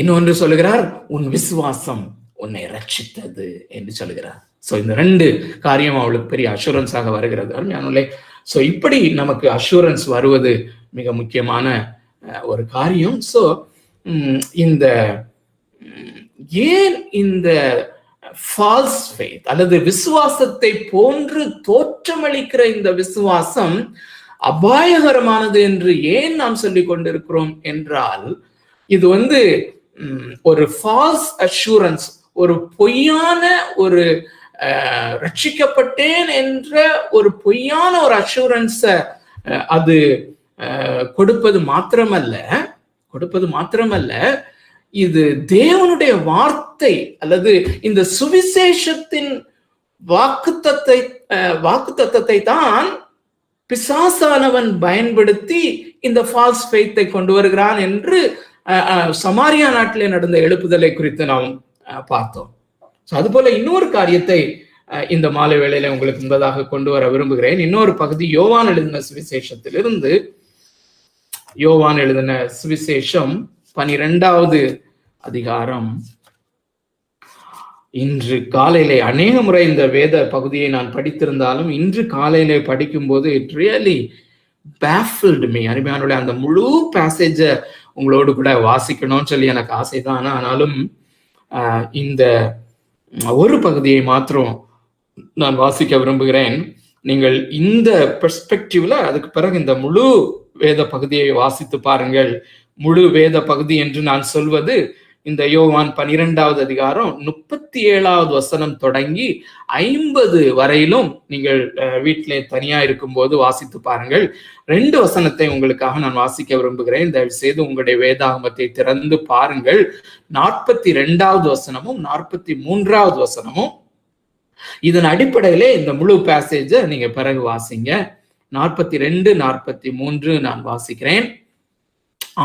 இன்னொன்று சொல்லுகிறார், உன் விசுவாசம் உன்னை ரட்சித்தது என்று சொல்லுகிறார். சோ இந்த ரெண்டு காரியம் அவளுக்கு பெரிய அஷூரன்ஸாக வருகிறது. அருமையானவர்களே, சோ இப்படி நமக்கு அஷூரன்ஸ் வருவது மிக முக்கியமான ஒரு காரியம். சோ இந்த ஏன் இந்த ஃபால்ஸ் ஃபெய்த் அல்லது விசுவாசத்தை போன்று தோற்றமளிக்கிற இந்த விசுவாசம் அபாயகரமானது என்று ஏன் நாம் சொல்லிக் கொண்டிருக்கிறோம் என்றால், இது ஒரு ஃபால்ஸ் அஷூரன்ஸ், ஒரு பொய்யான ஒரு ரட்சிக்கப்பட்டேன் என்ற ஒரு பொய்யான ஒரு அஷூரன்ஸ அது கொடுப்பது மாத்திரமல்ல, இது தேவனுடைய வார்த்தை அல்லது இந்த சுவிசேஷத்தின் வாக்குத்தத்தத்தை தான் பிசாசானவன் பயன்படுத்தி இந்த ஃபால்ஸ் ஃபெய்த்தை கொண்டு வருகிறான் என்று சமாரியா நாட்டிலே நடந்த எழுப்புதலை குறித்து நாம் பார்த்தோம். அதுபோல இன்னொரு காரியத்தை இந்த மாலை வேளையில உங்களுக்கு முன்பதாக கொண்டு வர விரும்புகிறேன். இன்னொரு பகுதி யோவான் எழுதின சுவிசேஷத்திலிருந்து. யோவான் எழுதின சுவிசேஷம் 12வது அதிகாரம். இன்று காலையிலே அநேக முறை இந்த வேத பகுதியை நான் படித்திருந்தாலும் இன்று காலையிலே படிக்கும் போது இட் ரியலி பேஃபில்டு மீ. அருமையானோட அந்த முழு பேசேஜ உங்களோடு கூட வாசிக்கணும்னு சொல்லி எனக்கு ஆசைதான். ஆனாலும் இந்த ஒரு பகுதியை மாத்திரம் நான் வாசிக்க விரும்புகிறேன். நீங்கள் இந்த பெர்ஸ்பெக்டிவ்ல அதுக்கு பிறகு இந்த முழு வேத பகுதியை வாசித்து பாருங்கள். முழு வேத பகுதி என்று நான் சொல்வது இந்த யோவான் 12வது அதிகாரம் 37வது வசனம் தொடங்கி 50 வரையிலும் நீங்கள் வீட்டிலே தனியா இருக்கும்போது வாசித்து பாருங்கள். 2 வசனத்தை உங்களுக்காக நான் வாசிக்க விரும்புகிறேன். தயவு செய்து உங்களுடைய வேதாகமத்தை திறந்து பாருங்கள். 42வது வசனமும் 43வது வசனமும். இதன் அடிப்படையிலே இந்த முழு பேசேஜ நீங்க பிறகு வாசிங்க. 42, 43 நான் வாசிக்கிறேன்.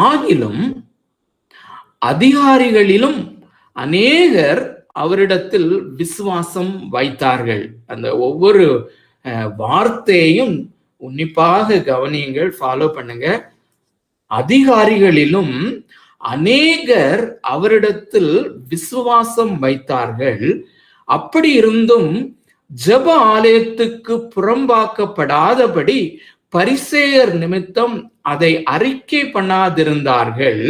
ஆகிலும் அதிகாரிகளிலும் அநேகர் அவரிடத்தில் விசுவாசம் வைத்தார்கள். அந்த ஒவ்வொரு வார்த்தையையும் உன்னிப்பாக கவனியுங்கள், ஃபாலோ பண்ணுங்க. அதிகாரிகளிலும் அநேகர் அவரிடத்தில் விசுவாசம் வைத்தார்கள். அப்படி இருந்தும் ஜெப ஆலயத்துக்கு புறம்பாக்கப்படாதபடி பரிசேயர் நிமித்தம் அதை அறிக்கை பண்ணாதிருந்தார்கள்.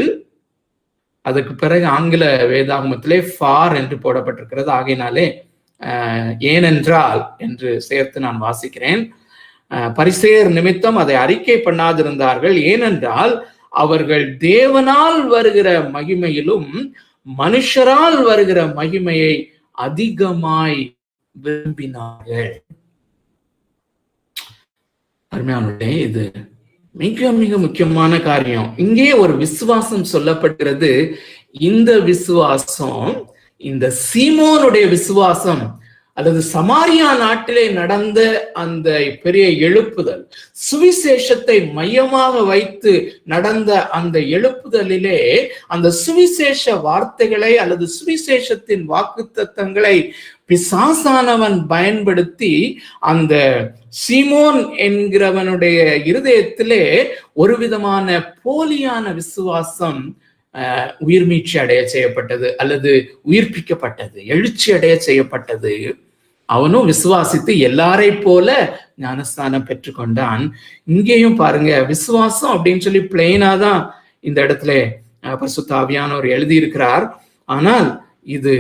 அதுக்கு பிறகு ஆங்கில வேதாகமத்திலே ஃபார் என்று போடப்பட்டிருக்கிறது. ஆகையினாலே ஏனென்றால் என்று சேர்த்து நான் வாசிக்கிறேன். பரிசேயர் நிமித்தம் அதை அறிக்கை பண்ணாதிருந்தார்கள். ஏனென்றால் அவர்கள் தேவனால் வருகிற மகிமையிலும் மனுஷரால் வருகிற மகிமையை அதிகமாய் விரும்பினார்கள். அருமையானவர்களே, இது மிக மிக முக்கியமான காரியம். இங்கே ஒரு விசுவாசம் சொல்லப்படுகிறது. இந்த விசுவாசம், இந்த சீமோனுடைய விசுவாசம் அல்லது சமாரியா நாட்டிலே நடந்த அந்த பெரிய எழுப்புதல், சுவிசேஷத்தை மையமாக வைத்து நடந்த அந்த எழுப்புதலிலே அந்த சுவிசேஷ வார்த்தைகளை அல்லது சுவிசேஷத்தின் வாக்குத்தத்தங்களை பிசாசானவன் பயன்படுத்தி அந்த சீமோன் என்கிறவனுடைய இருதயத்திலே ஒரு விதமான போலியான விசுவாசம் உயிர்மீட்சி அடைய செய்யப்பட்டது அல்லது உயிர்ப்பிக்கப்பட்டது, எழுச்சி அடைய செய்யப்பட்டது. அவனும் விசுவாசித்து எல்லாரை போல ஞானஸ்தானம் பெற்றுக்கொண்டான். இங்கேயும் பாருங்க, விசுவாசம் அப்படின்னு சொல்லி பிளெயினா தான் இந்த இடத்துல பரிசுத்த ஆவியானவர் எழுதியிருக்கிறார். ஆனால் இது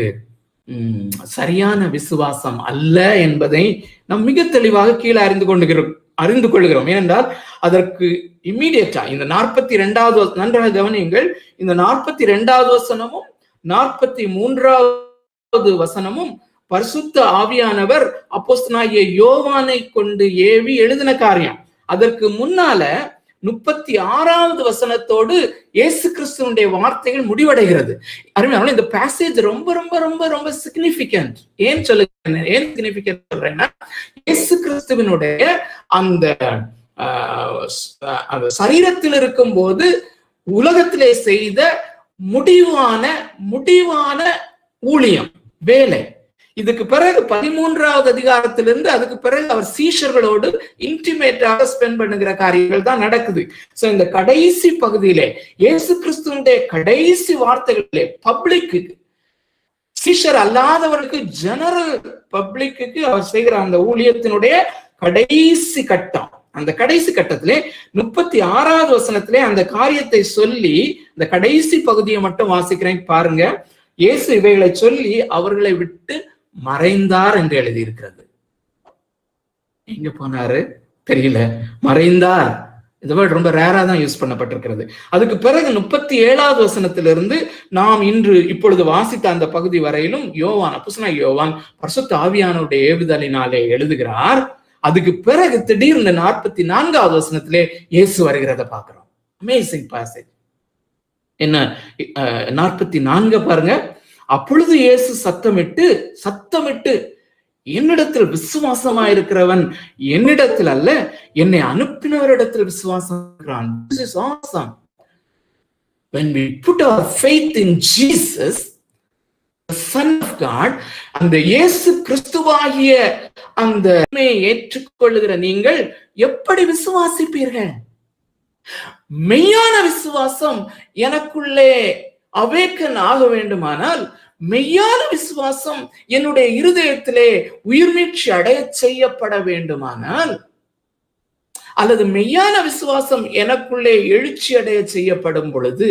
சரியான விசுவாசம் அல்ல என்பதை நாம் மிக தெளிவாக கீழே அறிந்து கொள்கிறோம். ஏனென்றால் அதற்கு இம்மீடியட்டா இந்த 42வது நன்றாக கவனியுங்கள், இந்த 42வது வசனமும் 43வது வசனமும் பரிசுத்த ஆவியானவர் அப்போஸ்தலனாகிய யோவானை கொண்டு ஏவி எழுதின காரியம். அதற்கு முன்னால 36வது வசனத்தோடு இயேசு கிறிஸ்துவனுடைய வார்த்தைகள் முடிவடைகிறது. அருமையான இந்த பேசேஜ் ரொம்ப ரொம்ப ரொம்ப ரொம்ப சிக்னிபிகன்ட். ஏன் சிக்னிபிகன்ட் சொல்றேன்னா, இயேசு கிறிஸ்துவனுடைய அந்த சரீரத்தில் இருக்கும் போது உலகத்திலே செய்த முடிவான ஊழியம், வேலை. இதுக்கு பிறகு 13வது அதிகாரத்திலிருந்து அதுக்கு பிறகு அவர் சீஷர்களோடு இன்டிமேட்டாக ஸ்பெண்ட் பண்ணுகிற காரியங்கள் தான் நடக்குது. சோ இந்த கடைசி பகுதியிலே இயேசு கிறிஸ்துவனுடைய கடைசி வார்த்தைகளிலே பப்ளிக்கு, சீஷர் அல்லாதவர்களுக்கு, ஜெனரல் பப்ளிக்கு அவர் செய்கிற அந்த ஊழியத்தினுடைய கடைசி கட்டம். அந்த கடைசி கட்டத்திலே 36வது வசனத்திலே அந்த காரியத்தை சொல்லி, இந்த கடைசி பகுதியை மட்டும் வாசிக்கிறேன் பாருங்க. இயேசு இவைகளை சொல்லி அவர்களை விட்டு மறைந்தார் என்று எழுதியிருக்கிறது. எங்க போனாரு தெரியல, மறைந்தார். இந்த வேர்ட் ரொம்ப ரேரா தான் யூஸ் பண்ணப்பட்டிருக்கிறது. அதுக்கு பிறகு 37வது வசனத்திலிருந்து நாம் இப்பொழுது வாசித்த அந்த பகுதி வரையிலும் அப்போஸ்தலனாகிய யோவான் பரிசுத்த ஆவியானவருடைய ஏவுதலினாலே எழுதுகிறார். அதுக்கு பிறகு திடீர்னு 44வது வசனத்திலே இயேசு வருகிறத பார்க்கிறோம். Amazing passage. என்ன 44 பாருங்க. அப்பொழுது இயேசு சத்தமிட்டு என்னிடத்தில் விசுவாசமாயிருக்கிறவன் என்னிடத்தில் அல்ல, என்னை அனுப்பினவரிடத்தில் விசுவாசம் இருக்கிறான். This is awesome. When we put our faith in Jesus, the Son of God, அந்த இயேசு கிறிஸ்துவாகிய அந்த ஏற்றுக்கொள்ளுகிற நீங்கள் எப்படி விசுவாசிப்பீர்கள்? மெய்யான விசுவாசம் எனக்குள்ளே அவேக்கன் ஆக வேண்டுமானால், மெய்யான விசுவாசம் என்னுடைய இருதயத்திலே உயிர்மீட்சி அடைய செய்யப்பட வேண்டுமானால், அல்லது மெய்யான விசுவாசம் எனக்குள்ளே எழுச்சி அடைய செய்யப்படும் பொழுது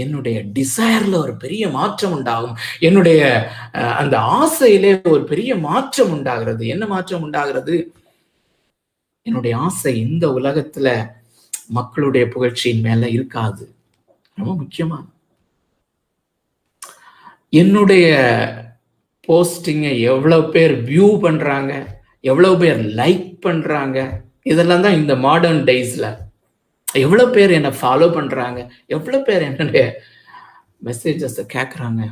என்னுடைய டிசைர்ல ஒரு பெரிய மாற்றம் உண்டாகும். என்னுடைய அந்த ஆசையிலே ஒரு பெரிய மாற்றம் உண்டாகிறது. என்ன மாற்றம் உண்டாகிறது? என்னுடைய ஆசை இந்த உலகத்துல மக்களுடைய புகழ்ச்சியின் மேல இருக்காது. ரொம்ப முக்கியமா என்னுடைய போஸ்டிங்கை எவ்வளவு பேர் வியூ பண்றாங்க, எவ்வளவு பேர் லைக் பண்றாங்க, இதெல்லாம் தான் இந்த மாடர்ன் டேஸ்ல. எவ்வளவு பேர் என்னை ஃபாலோ பண்றாங்க, எவ்வளவு பேர் என்னுடைய மெசேஜஸ் கேட்கறாங்க.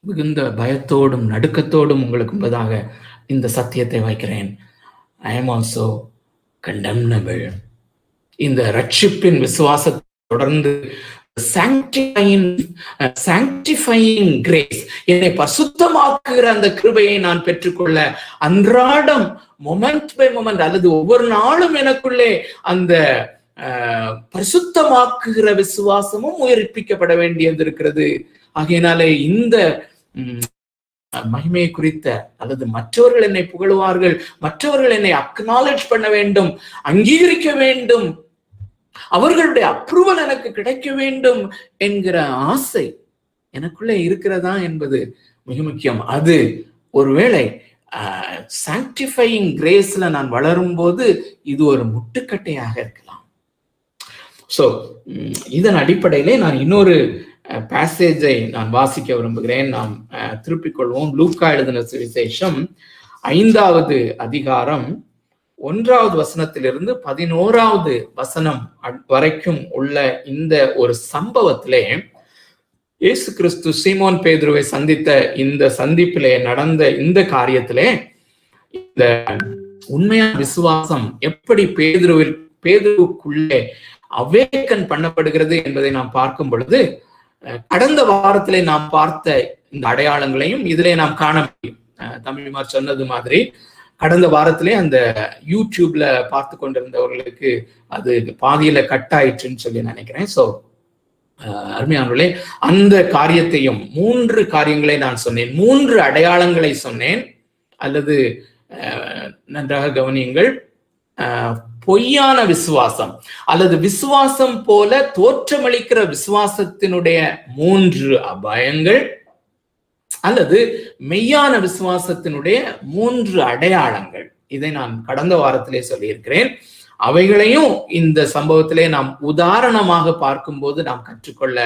மிகுந்த பயத்தோடும் நடுக்கத்தோடும் உங்களுக்கு முன்பதாக இந்த சத்தியத்தை வைக்கிறேன். I am also condemnable. இந்த ரட்சிப்பின் விசுவாசத்தை தொடர்ந்து sanctifying grace, என்னை பரிசுத்தமாக்குகிற அந்த கிருபையை நான் பெற்றுக்கொள்ள அன்றாடம் மொமெண்ட் பை மொமெண்ட் அல்லது ஒவ்வொரு நாளும் எனக்குள்ளே அந்த பரிசுத்தமாக்குகிற விசுவாசமும் உயிர்ப்பிக்கப்பட வேண்டியது இருக்கிறது. ஆகையினாலே இந்த மகிமையை குறித்த அல்லது மற்றவர்கள் என்னை புகழுவார்கள், மற்றவர்கள் என்னை அக்னாலஜ் பண்ண வேண்டும், அங்கீகரிக்க வேண்டும், அவர்களுடைய அப்ரூவல் எனக்கு கிடைக்க வேண்டும் என்கிற ஆசை எனக்குள்ளே இருக்கிறதா என்பது மிக முக்கியம். அது ஒருவேளை சாங்டிஃபையிங் கிரேஸ்ல நான் வளரும் போது இது ஒரு முட்டுக்கட்டையாக இருக்கலாம். சோ இதன் அடிப்படையிலே நான் இன்னொரு பேசேஜை நான் வாசிக்க விரும்புகிறேன். நாம் திருப்பிக் கொள்வோம். லூக்கா எழுதின சுவிசேஷம் 5வது அதிகாரம் 1வது வசனத்திலிருந்து 11வது வசனம் வரைக்கும் உள்ள இந்த ஒரு சம்பவத்திலே இயேசு கிறிஸ்து சீமோன் பேதுருவை சந்தித்த இந்த சந்திப்பிலே நடந்த இந்த காரியத்திலே இந்த உண்மையான விசுவாசம் எப்படி பேதுருவுக்குள்ளே அவேக்கன் பண்ணப்படுகிறது என்பதை நாம் பார்க்கும் பொழுது, கடந்த வாரத்திலே நாம் பார்த்த இந்த அடையாளங்களையும் இதிலே நாம் காண முடியும். தமிழ்மார் சொன்னது மாதிரி கடந்த வாரத்திலே அந்த யூடியூப்ல பார்த்து கொண்டிருந்தவர்களுக்கு அது பாதியில கட் ஆயிற்றுன்னு சொல்லி நினைக்கிறேன். சோ அருமையானவர்களே, அந்த காரியத்தையும் 3 காரியங்களை நான் சொன்னேன், 3 அடையாளங்களை சொன்னேன். அல்லது நன்றாக கவனியுங்கள், பொய்யான விசுவாசம் அல்லது விசுவாசம் போல தோற்றமளிக்கிற விசுவாசத்தினுடைய 3 அபாயங்கள், அல்லது மெய்யான விசுவாசத்தினுடைய 3 அடையாளங்கள். இதை நான் கடந்த வாரத்திலே சொல்லியிருக்கிறேன். அவைகளையும் இந்த சம்பவத்திலே நாம் உதாரணமாக பார்க்கும்போது நாம் கற்றுக்கொள்ள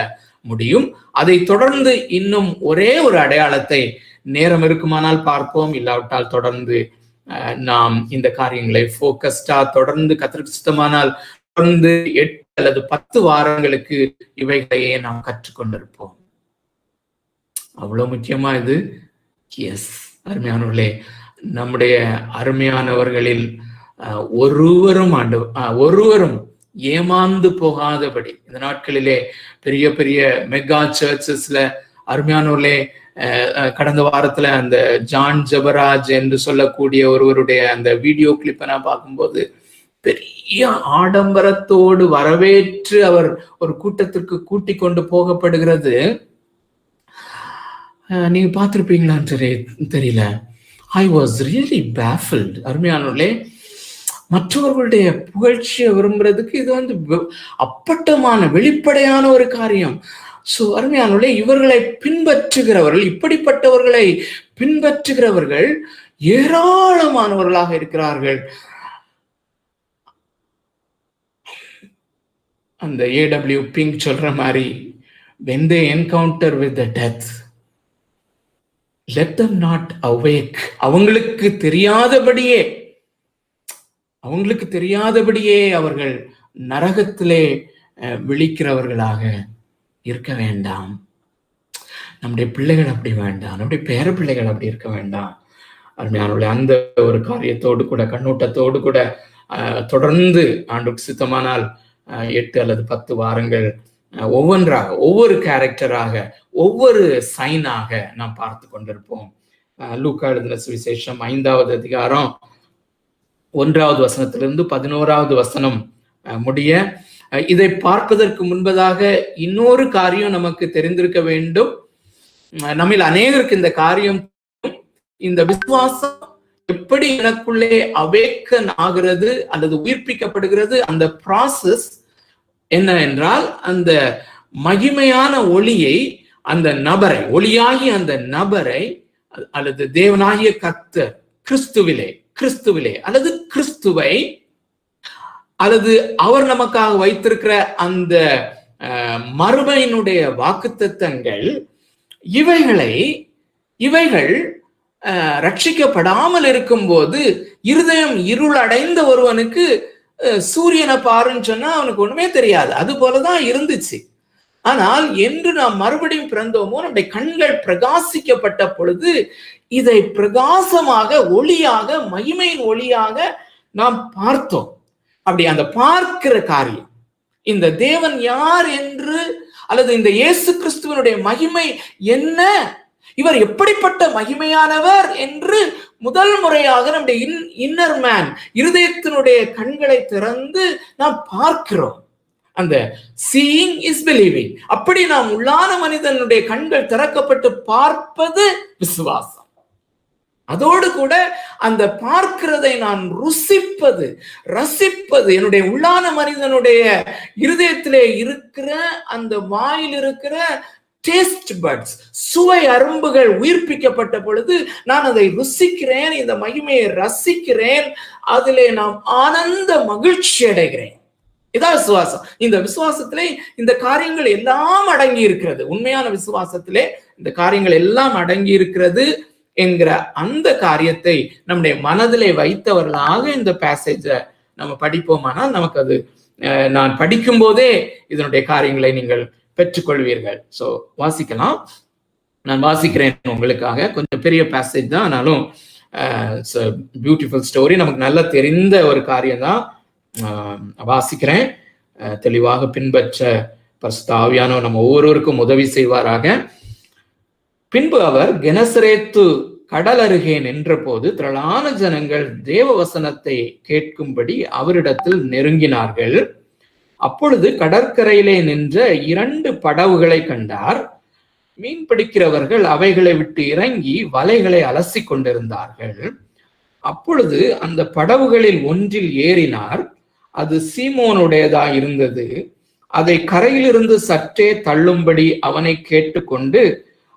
முடியும். அதை தொடர்ந்து இன்னும் ஒரே ஒரு அடையாளத்தை நேரம் இருக்குமானால் பார்ப்போம், இல்லாவிட்டால் தொடர்ந்து நாம் இந்த காரியங்களை போக்கஸ்டா தொடர்ந்து கர்த்தருக்கு சித்தமானால் தொடர்ந்து 8 அல்லது 10 வாரங்களுக்கு இவைகளையே நாம் கற்றுக்கொண்டிருப்போம். அவ்வளவு முக்கியமா இது. எஸ், அருமையானவர்களே, நம்முடைய அருமையானவர்களில் ஒருவரும் ஏமாந்து போகாதபடி இந்த நாட்களிலே பெரிய பெரிய மெகா சர்ச்சஸ்ல அருமையானவர்களே, கடந்த வாரத்துல அந்த ஜான் ஜபராஜ் என்று சொல்லக்கூடிய ஒருவருடைய அந்த வீடியோ கிளிப்பை நான் பார்க்கும்போது பெரிய ஆடம்பரத்தோடு வரவேற்று அவர் ஒரு கூட்டத்திற்கு கூட்டி கொண்டு போகப்படுகிறது. நீங்க பார்த்திருப்பீங்களான்னு தெரியல. I was really baffled. அருமையானவர்களே, மற்றவர்களுடைய புகழ்ச்சியை விரும்புறதுக்கு இது அப்பட்டமான வெளிப்படையான ஒரு காரியம். சோ அருமையானவர்களே, இவர்களை பின்பற்றுகிறவர்கள், இப்படிப்பட்டவர்களை பின்பற்றுகிறவர்கள் ஏராளமானவர்களாக இருக்கிறார்கள். அந்த A.W. பிங்க் சொல்ற மாதிரி, when they encounter with the death, let them not awake. அவங்களுக்கு தெரியாதபடியே அவர்கள் நரகத்திலே விழிக்கிறவர்களாக இருக்க வேண்டாம். நம்முடைய பிள்ளைகள் அப்படி வேண்டாம், நம்முடைய பேர பிள்ளைகள் அப்படி இருக்க வேண்டாம். அருமையானவர்களே, அந்த ஒரு காரியத்தோடு கூட, கண்ணோட்டத்தோடு கூட தொடர்ந்து ஆண்டுக்கு சித்தமானால் 8 அல்லது 10 வாரங்கள் ஒவ்வொன்றாக, ஒவ்வொரு கேரக்டராக, ஒவ்வொரு சைனாக நாம் பார்த்து கொண்டிருப்போம். லூக்கா எழுதின சுவிசேஷம் 5வது அதிகாரம் 1வது வசனத்திலிருந்து 11வது வசனம் முடிய, இதை பார்ப்பதற்கு முன்பதாக இன்னொரு காரியம் நமக்கு தெரிந்திருக்க வேண்டும். நம்மில் அநேகருக்கு இந்த காரியம், இந்த விசுவாசம் எப்படி எனக்குள்ளே அவேக்கன் ஆகிறது அல்லது உயிர்ப்பிக்கப்படுகிறது, அந்த ப்ராசஸ் என்ன என்றால், அந்த மகிமையான ஒளியை, அந்த நபரை, ஒளியாகி அந்த நபரை அல்லது தேவனாகிய கர்த்தர் கிறிஸ்துவிலே அல்லது கிறிஸ்துவை அல்லது அவர் நமக்காக வைத்திருக்கிற அந்த மறுமையினுடைய வாக்குத்தத்தங்கள், இவைகள் ரட்சிக்கப்படாமல் இருக்கும்போது இருதயம் இருளடைந்த ஒருவனுக்கு சூரியனை பாருன்னு சொன்னா அவனுக்கு ஒண்ணுமே தெரியாது. அது போலதான் இருந்துச்சு. ஆனால் என்று நாம் மறுபடியும் பிறந்தோமோ, நம்முடைய கண்கள் பிரகாசிக்கப்பட்ட பொழுது இதை பிரகாசமாக, ஒளியாக, மகிமையின் ஒளியாக நாம் பார்த்தோம். அப்படி அந்த பார்க்கிற காரியம், இந்த தேவன் யார் என்று அல்லது இந்த இயேசு கிறிஸ்துவனுடைய மகிமை என்ன, இவர் எப்படிப்பட்ட மகிமையானவர் என்று முதல் முறையாக நம்முடைய இன்னர் மேன், இருதயத்தினுடைய கண்களை திறந்து நாம் பார்க்கிறோம். அந்த சீயிங் இஸ் பிலீவிங். அப்படி நாம் உள்ளான மனிதனுடைய கண்கள் திறக்கப்பட்டு பார்ப்பது விசுவாசம். அதோடு கூட அந்த பார்க்கிறதை நான் ரசிப்பது, என்னுடைய உள்ளான மனிதனுடைய இருதயத்திலே இருக்கிற அந்த வாயில் இருக்கிற டேஸ்ட் பட்ஸ், சுவை அரும்புகள் உயிர்ப்பிக்கப்பட்ட பொழுது நான் அதை ருசிக்கிறேன், இந்த மகிமையை ரசிக்கிறேன், அதிலே நாம் ஆனந்த மகிழ்ச்சி அடைகிறேன். இதான் விசுவாசம். இந்த விசுவாசத்திலே இந்த காரியங்கள் எல்லாம் அடங்கி இருக்கிறது. உண்மையான விசுவாசத்திலே இந்த காரியங்கள் எல்லாம் அடங்கி இருக்கிறது என்கிற அந்த காரியத்தை நம்முடைய மனதிலே வைத்தவர்களாக இந்த பேசேஜை நம்ம படிப்போமானால் நமக்கு அது, நான் படிக்கும் போதே இதனுடைய காரியங்களை நீங்கள் பெற்றுக்கொள்வீர்கள். ஸோ வாசிக்கலாம். நான் வாசிக்கிறேன் உங்களுக்காக. கொஞ்சம் பெரிய பேசேஜ் தான், ஆனாலும் பியூட்டிஃபுல் ஸ்டோரி, நமக்கு நல்லா தெரிந்த ஒரு காரியம் தான். வாசிக்கிறேன். தெளிவாக பின்பற்ற பரிசுத்த ஆவியானவர் நம்ம ஒவ்வொருவருக்கும் உதவி செய்வாராக. பின்பு அவர் கெனசரேத்து கடல் அருகே நின்ற போது திரளான ஜனங்கள் தேவ வசனத்தை கேட்கும்படி அவரிடத்தில் நெருங்கினார்கள். அப்பொழுது கடற்கரையிலே நின்ற 2 படவுகளை கண்டார். மீன் பிடிக்கிறவர்கள் அவைகளை விட்டு இறங்கி வலைகளை அலசி கொண்டிருந்தார்கள். அப்பொழுது அந்த படவுகளில் ஒன்றில் ஏறினார். அது சீமோனுடையதா இருந்தது. அதை கரையிலிருந்து சற்றே தள்ளும்படி அவனை கேட்டுக்கொண்டு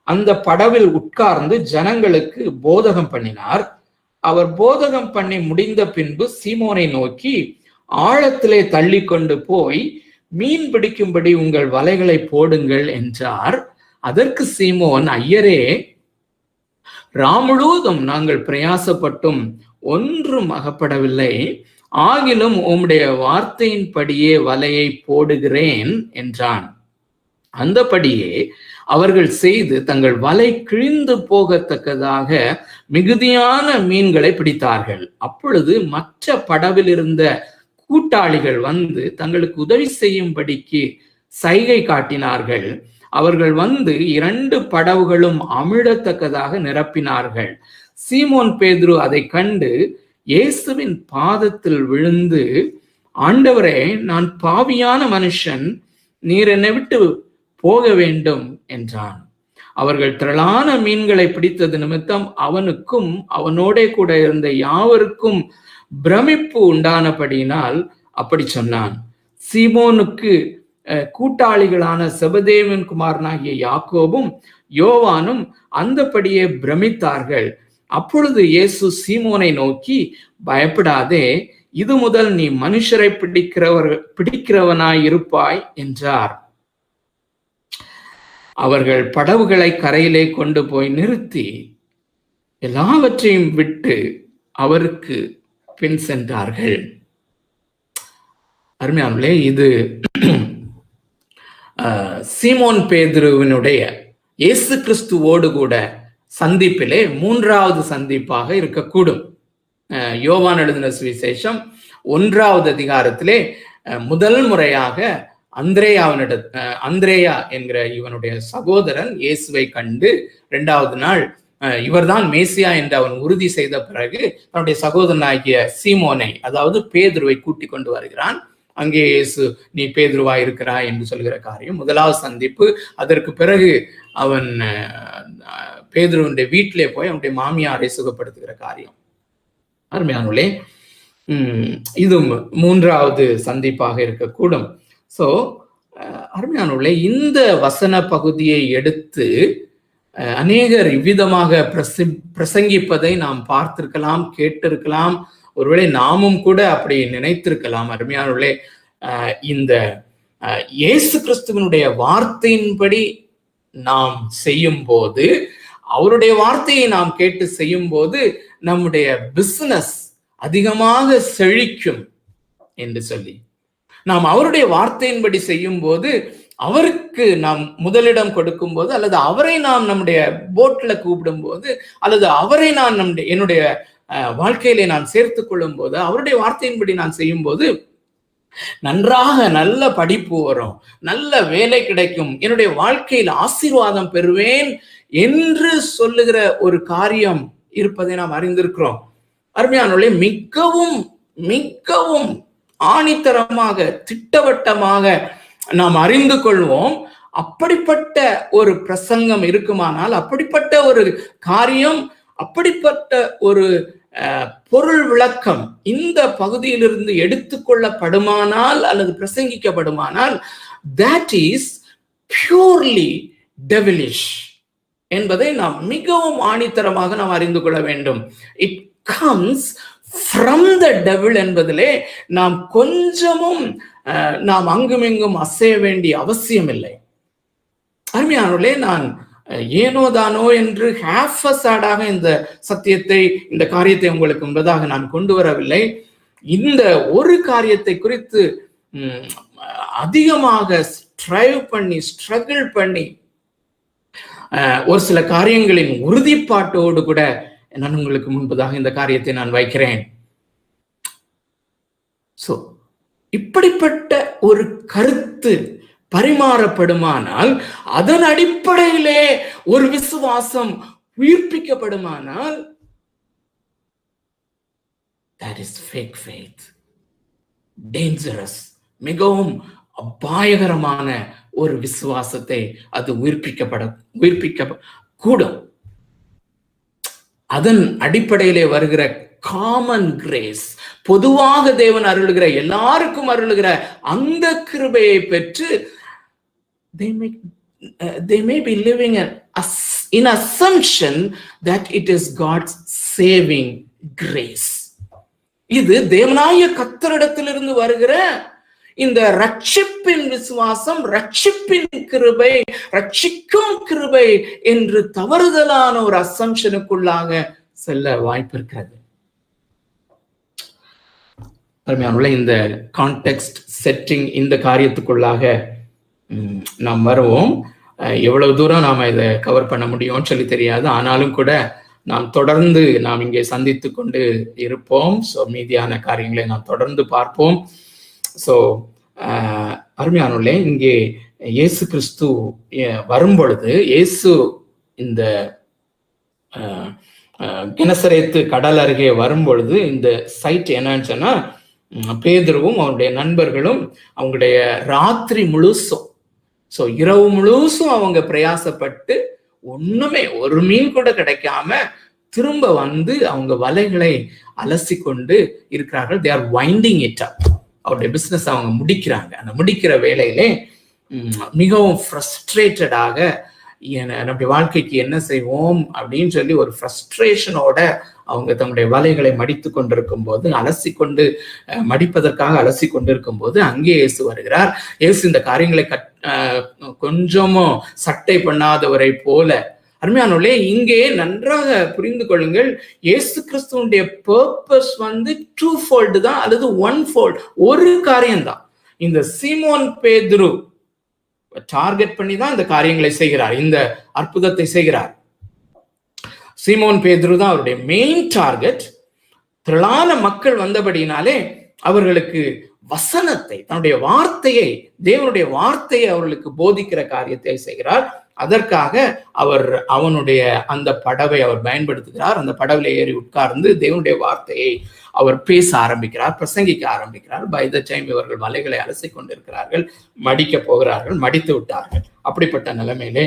அந்த படவில் உட்கார்ந்து ஜனங்களுக்கு போதகம் பண்ணினார். அவர் போதகம் பண்ணி முடிந்த பின்பு சீமோனை நோக்கி, ஆழத்திலே தள்ளி கொண்டு போய் மீன் பிடிக்கும்படி உங்கள் வலைகளை போடுங்கள் என்றார். அதற்கு சீமோன், ஐயரே, ராமுழுவதும் நாங்கள் பிரயாசப்பட்டும் ஒன்றும் அகப்படவில்லை. ஆகிலும் உம்முடைய வார்த்தையின்படியே வலையை போடுகிறேன் என்றான். அந்தபடியே அவர்கள் செய்து தங்கள் வலை கிழிந்து போகத்தக்கதாக மிகுதியான மீன்களை பிடித்தார்கள். அப்பொழுது மற்ற படவில் இருந்த கூட்டாளிகள் வந்து தங்களுக்கு உதவி செய்யும்படிக்கு சைகை காட்டினார்கள். அவர்கள் வந்து 2 படவுகளும் அமிழத்தக்கதாக நிரப்பினார்கள். சீமோன் பேதுரு அதை கண்டு இயேசுவின் பாதத்தில் விழுந்து, ஆண்டவரே, நான் பாவியான மனுஷன், நீர் என்னை விட்டு போக வேண்டும் என்றான். அவர்கள் திரளான மீன்களை பிடித்தது நிமித்தம் அவனுக்கும் அவனோடே கூட இருந்த யாவருக்கும் பிரமிப்பு உண்டானபடியினால் அப்படி சொன்னான். சீமோனுக்கு கூட்டாளிகளான செபதேவின் குமாரனாகிய யாக்கோபும் யோவானும் அந்தபடியே பிரமித்தார்கள். அப்பொழுது இயேசு சீமோனை நோக்கி, பயப்படாதே, இது முதல் நீ மனுஷரை பிடிக்கிறவனாய் இருப்பாய் என்றார். அவர்கள் படவுகளை கரையிலே கொண்டு போய் நிறுத்தி எல்லாவற்றையும் விட்டு அவருக்கு பின் சென்றார்கள். அருமையானவர்களே, இது சீமோன் பேதுருவினுடைய இயேசு கிறிஸ்துவோடு கூட சந்திப்பிலே 3வது சந்திப்பாக இருக்கக்கூடும். யோவான் எழுதின சுவிசேஷம் 1வது அதிகாரத்திலே முதல் முறையாக அந்திரேயா என்கிற இவனுடைய சகோதரன் இயேசுவை கண்டு 2வது நாள் இவர்தான் மேசியா என்று அவன் உறுதி செய்த பிறகு தன்னுடைய சகோதரனாகிய சீமோனை, அதாவது பேதுருவை கூட்டிக் கொண்டு வருகிறான். அங்கே இயேசு, நீ பேதுருவா இருக்கிறாய் என்று சொல்கிற காரியம் 1வது சந்திப்பு. அதற்கு பிறகு அவன் பேதுருவனுடைய வீட்டிலே போய் அவனுடைய மாமியாரை சுகப்படுத்துகிற காரியம். அருமையானவர்களே, இது 3வது சந்திப்பாக இருக்கக்கூடும். சோ அருமையானவர்களே, இந்த வசன பகுதியை எடுத்து அநேகர் இவ்விதமாக பிரசங்கிப்பதை நாம் பார்த்திருக்கலாம், கேட்டிருக்கலாம். ஒருவேளை நாமும் கூட அப்படி நினைத்திருக்கலாம். அருமையானவர்களே, இந்த இயேசு கிறிஸ்துவனுடைய வார்த்தையின்படி நாம் செய்யும் போது, அவருடைய வார்த்தையை நாம் கேட்டு செய்யும் போது நம்முடைய பிசினஸ் அதிகமாக செழிக்கும் என்று சொல்லி, நாம் அவருடைய வார்த்தையின்படி செய்யும் போது, அவருக்கு நாம் முதலிடம் கொடுக்கும் போது, அல்லது அவரை நாம் நம்முடைய போட்ல கூப்பிடும் போது, அல்லது அவரை நான் என்னுடைய வாழ்க்கையிலே நான் சேர்த்துக் கொள்ளும் போது, அவருடைய வார்த்தையின்படி நான் செய்யும் போது நன்றாக நல்ல படிப்பு வரும், நல்ல வேலை கிடைக்கும், என்னுடைய வாழ்க்கையில் ஆசீர்வாதம் பெறுவேன் என்று சொல்லுகிற ஒரு காரியம் இருப்பதை நாம் அறிந்திருக்கிறோம். அருமையானவர்களே, மிகவும் மிகவும் ஆணித்தரமாக திட்டவட்டமாக நாம் அறிந்து கொள்வோம். அப்படிப்பட்ட ஒரு பிரசங்கம் இருக்குமானால், அப்படிப்பட்ட ஒரு காரியம், அப்படிப்பட்ட ஒரு பொருள் விளக்கம் இந்த பகுதியிலிருந்து எடுத்துக்கொள்ளப்படுமானால் அல்லது பிரசங்கிக்கப்படுமானால், that is purely devilish என்பதை நாம் மிகவும் ஆணித்தரமாக நாம் அறிந்து கொள்ள வேண்டும். It comes from the devil என்பதிலே நாம் கொஞ்சமும் நாம் அங்குமிங்கும் அசைய வேண்டிய அவசியம் இல்லை. அருமையானவர்களே, நான் ஏனோதானோ என்று ஹாஃபஸாடாக இந்த சத்தியத்தை, இந்த காரியத்தை உங்களுக்கு முன்பதாக நான் கொண்டு வரவில்லை. இந்த ஒரு காரியத்தை குறித்து அதிகமாக ஸ்ட்ரகிள் பண்ணி ஒரு சில காரியங்களின் உறுதிப்பாட்டோடு கூட நான் உங்களுக்கு முன்பதாக இந்த காரியத்தை நான் வைக்கிறேன். சோ இப்படிப்பட்ட ஒரு கருத்து பரிமாறப்படுமானால், அதன் அடிப்படையிலே ஒரு விசுவாசம் உயிர்ப்பிக்கப்படுமானால், that is fake faith, dangerous, மிகவும் அபாயகரமான ஒரு விசுவாசத்தை அது உயிர்ப்பிக்க கூடும். அதன் அடிப்படையிலே வருகிற காமன் கிரேஸ், பொதுவாக தேவன் அருளுகிற, எல்லாருக்கும் அருளுகிற அந்த கிருபையை பெற்று they may be living in assumption that it is God's saving grace. இது தேவனாய கர்த்தரிடத்திலிருந்து வருகிற இந்த ரட்சிப்பின் விசுவாசம், ரட்சிப்பின் கிருபை, ரட்சிக்கும் கிருபை என்று தவறுதலான ஒரு அசம்ஷனுக்குள்ளாக செல்ல வாய்ப்பு இருக்கிறது. அருமையானவர்களே, இந்த கான்டெக்ஸ்ட் செட்டிங், இந்த காரியத்துக்குள்ளாக நாம் வருவோம். எவ்வளவு தூரம் நாம் இதை கவர் பண்ண முடியும்னு சொல்லி தெரியாது. ஆனாலும் கூட நாம் தொடர்ந்து நாம் இங்கே சந்தித்து கொண்டு இருப்போம். ஸோ மீதியான காரியங்களை நாம் தொடர்ந்து பார்ப்போம். ஸோ அருமையானவர்களே, இங்கே இயேசு கிறிஸ்து வரும்பொழுது, இயேசு இந்த கெனசரேத்து கடல் அருகே வரும்பொழுது இந்த சைட் என்னன்னு சொன்னா, பேதுருவும் அவருடைய நண்பர்களும் அவங்களுடைய ராத்திரி முழுசும், ஸோ இரவு முழுசும் அவங்க பிரயாசப்பட்டு ஒண்ணுமே ஒரு மீன் கூட கிடைக்காம திரும்ப வந்து அவங்க வலைகளை அலசி கொண்டு இருக்கிறார்கள். They are winding it up. அவருடைய பிசினஸ் அவங்க முடிக்கிறாங்க. அந்த முடிக்கிற வேலையிலே மிகவும் ஃப்ரஸ்ட்ரேட்டடாக நம்முடைய வாழ்க்கைக்கு என்ன செய்வோம் அப்படின்னு சொல்லி ஒரு ஃப்ரஸ்ட்ரேஷனோட அவங்க தங்களுடைய வலைகளை மடித்து கொண்டிருக்கும் போது, அலசி கொண்டு மடிப்பதற்காக அலசி கொண்டிருக்கும் போது அங்கே இயேசு வருகிறார். இயேசு இந்த காரியங்களை கொஞ்சமும் சட்டை பண்ணாதவரை போல. அருமையானவர்களே, இங்கே நன்றாக புரிந்து கொள்ளுங்கள், இயேசு கிறிஸ்துவனுடைய பர்பஸ் வந்து டூ ஃபோல்டு தான், அல்லது ஒன் ஃபோல்டு, ஒரு காரியம்தான். இந்த சீமோன் பேதுரு டார்கெட் பண்ணி தான் இந்த காரியங்களை செய்கிறார், இந்த அற்புதத்தை செய்கிறார். சீமோன் பேதுரு தான் அவருடைய மெயின் டார்கெட். திரளான மக்கள் வந்தபடினாலே அவர்களுக்கு வசனத்தை, தன்னுடைய வார்த்தையை, தேவனுடைய வார்த்தையை அவர்களுக்கு போதிக்கிற காரியத்தை செய்கிறார். அதற்காக அவனுடைய அந்த படவை அவர் பயன்படுத்துகிறார். அந்த படவில ஏறி உட்கார்ந்து தேவனுடைய வார்த்தையை அவர் பேச ஆரம்பிக்கிறார், பிரசங்கிக்க ஆரம்பிக்கிறார். பை த டைம் இவர்கள் வலைகளை அலசி கொண்டிருக்கிறார்கள், மடிக்க போகிறார்கள், மடித்து விட்டார்கள். அப்படிப்பட்ட நிலைமையிலே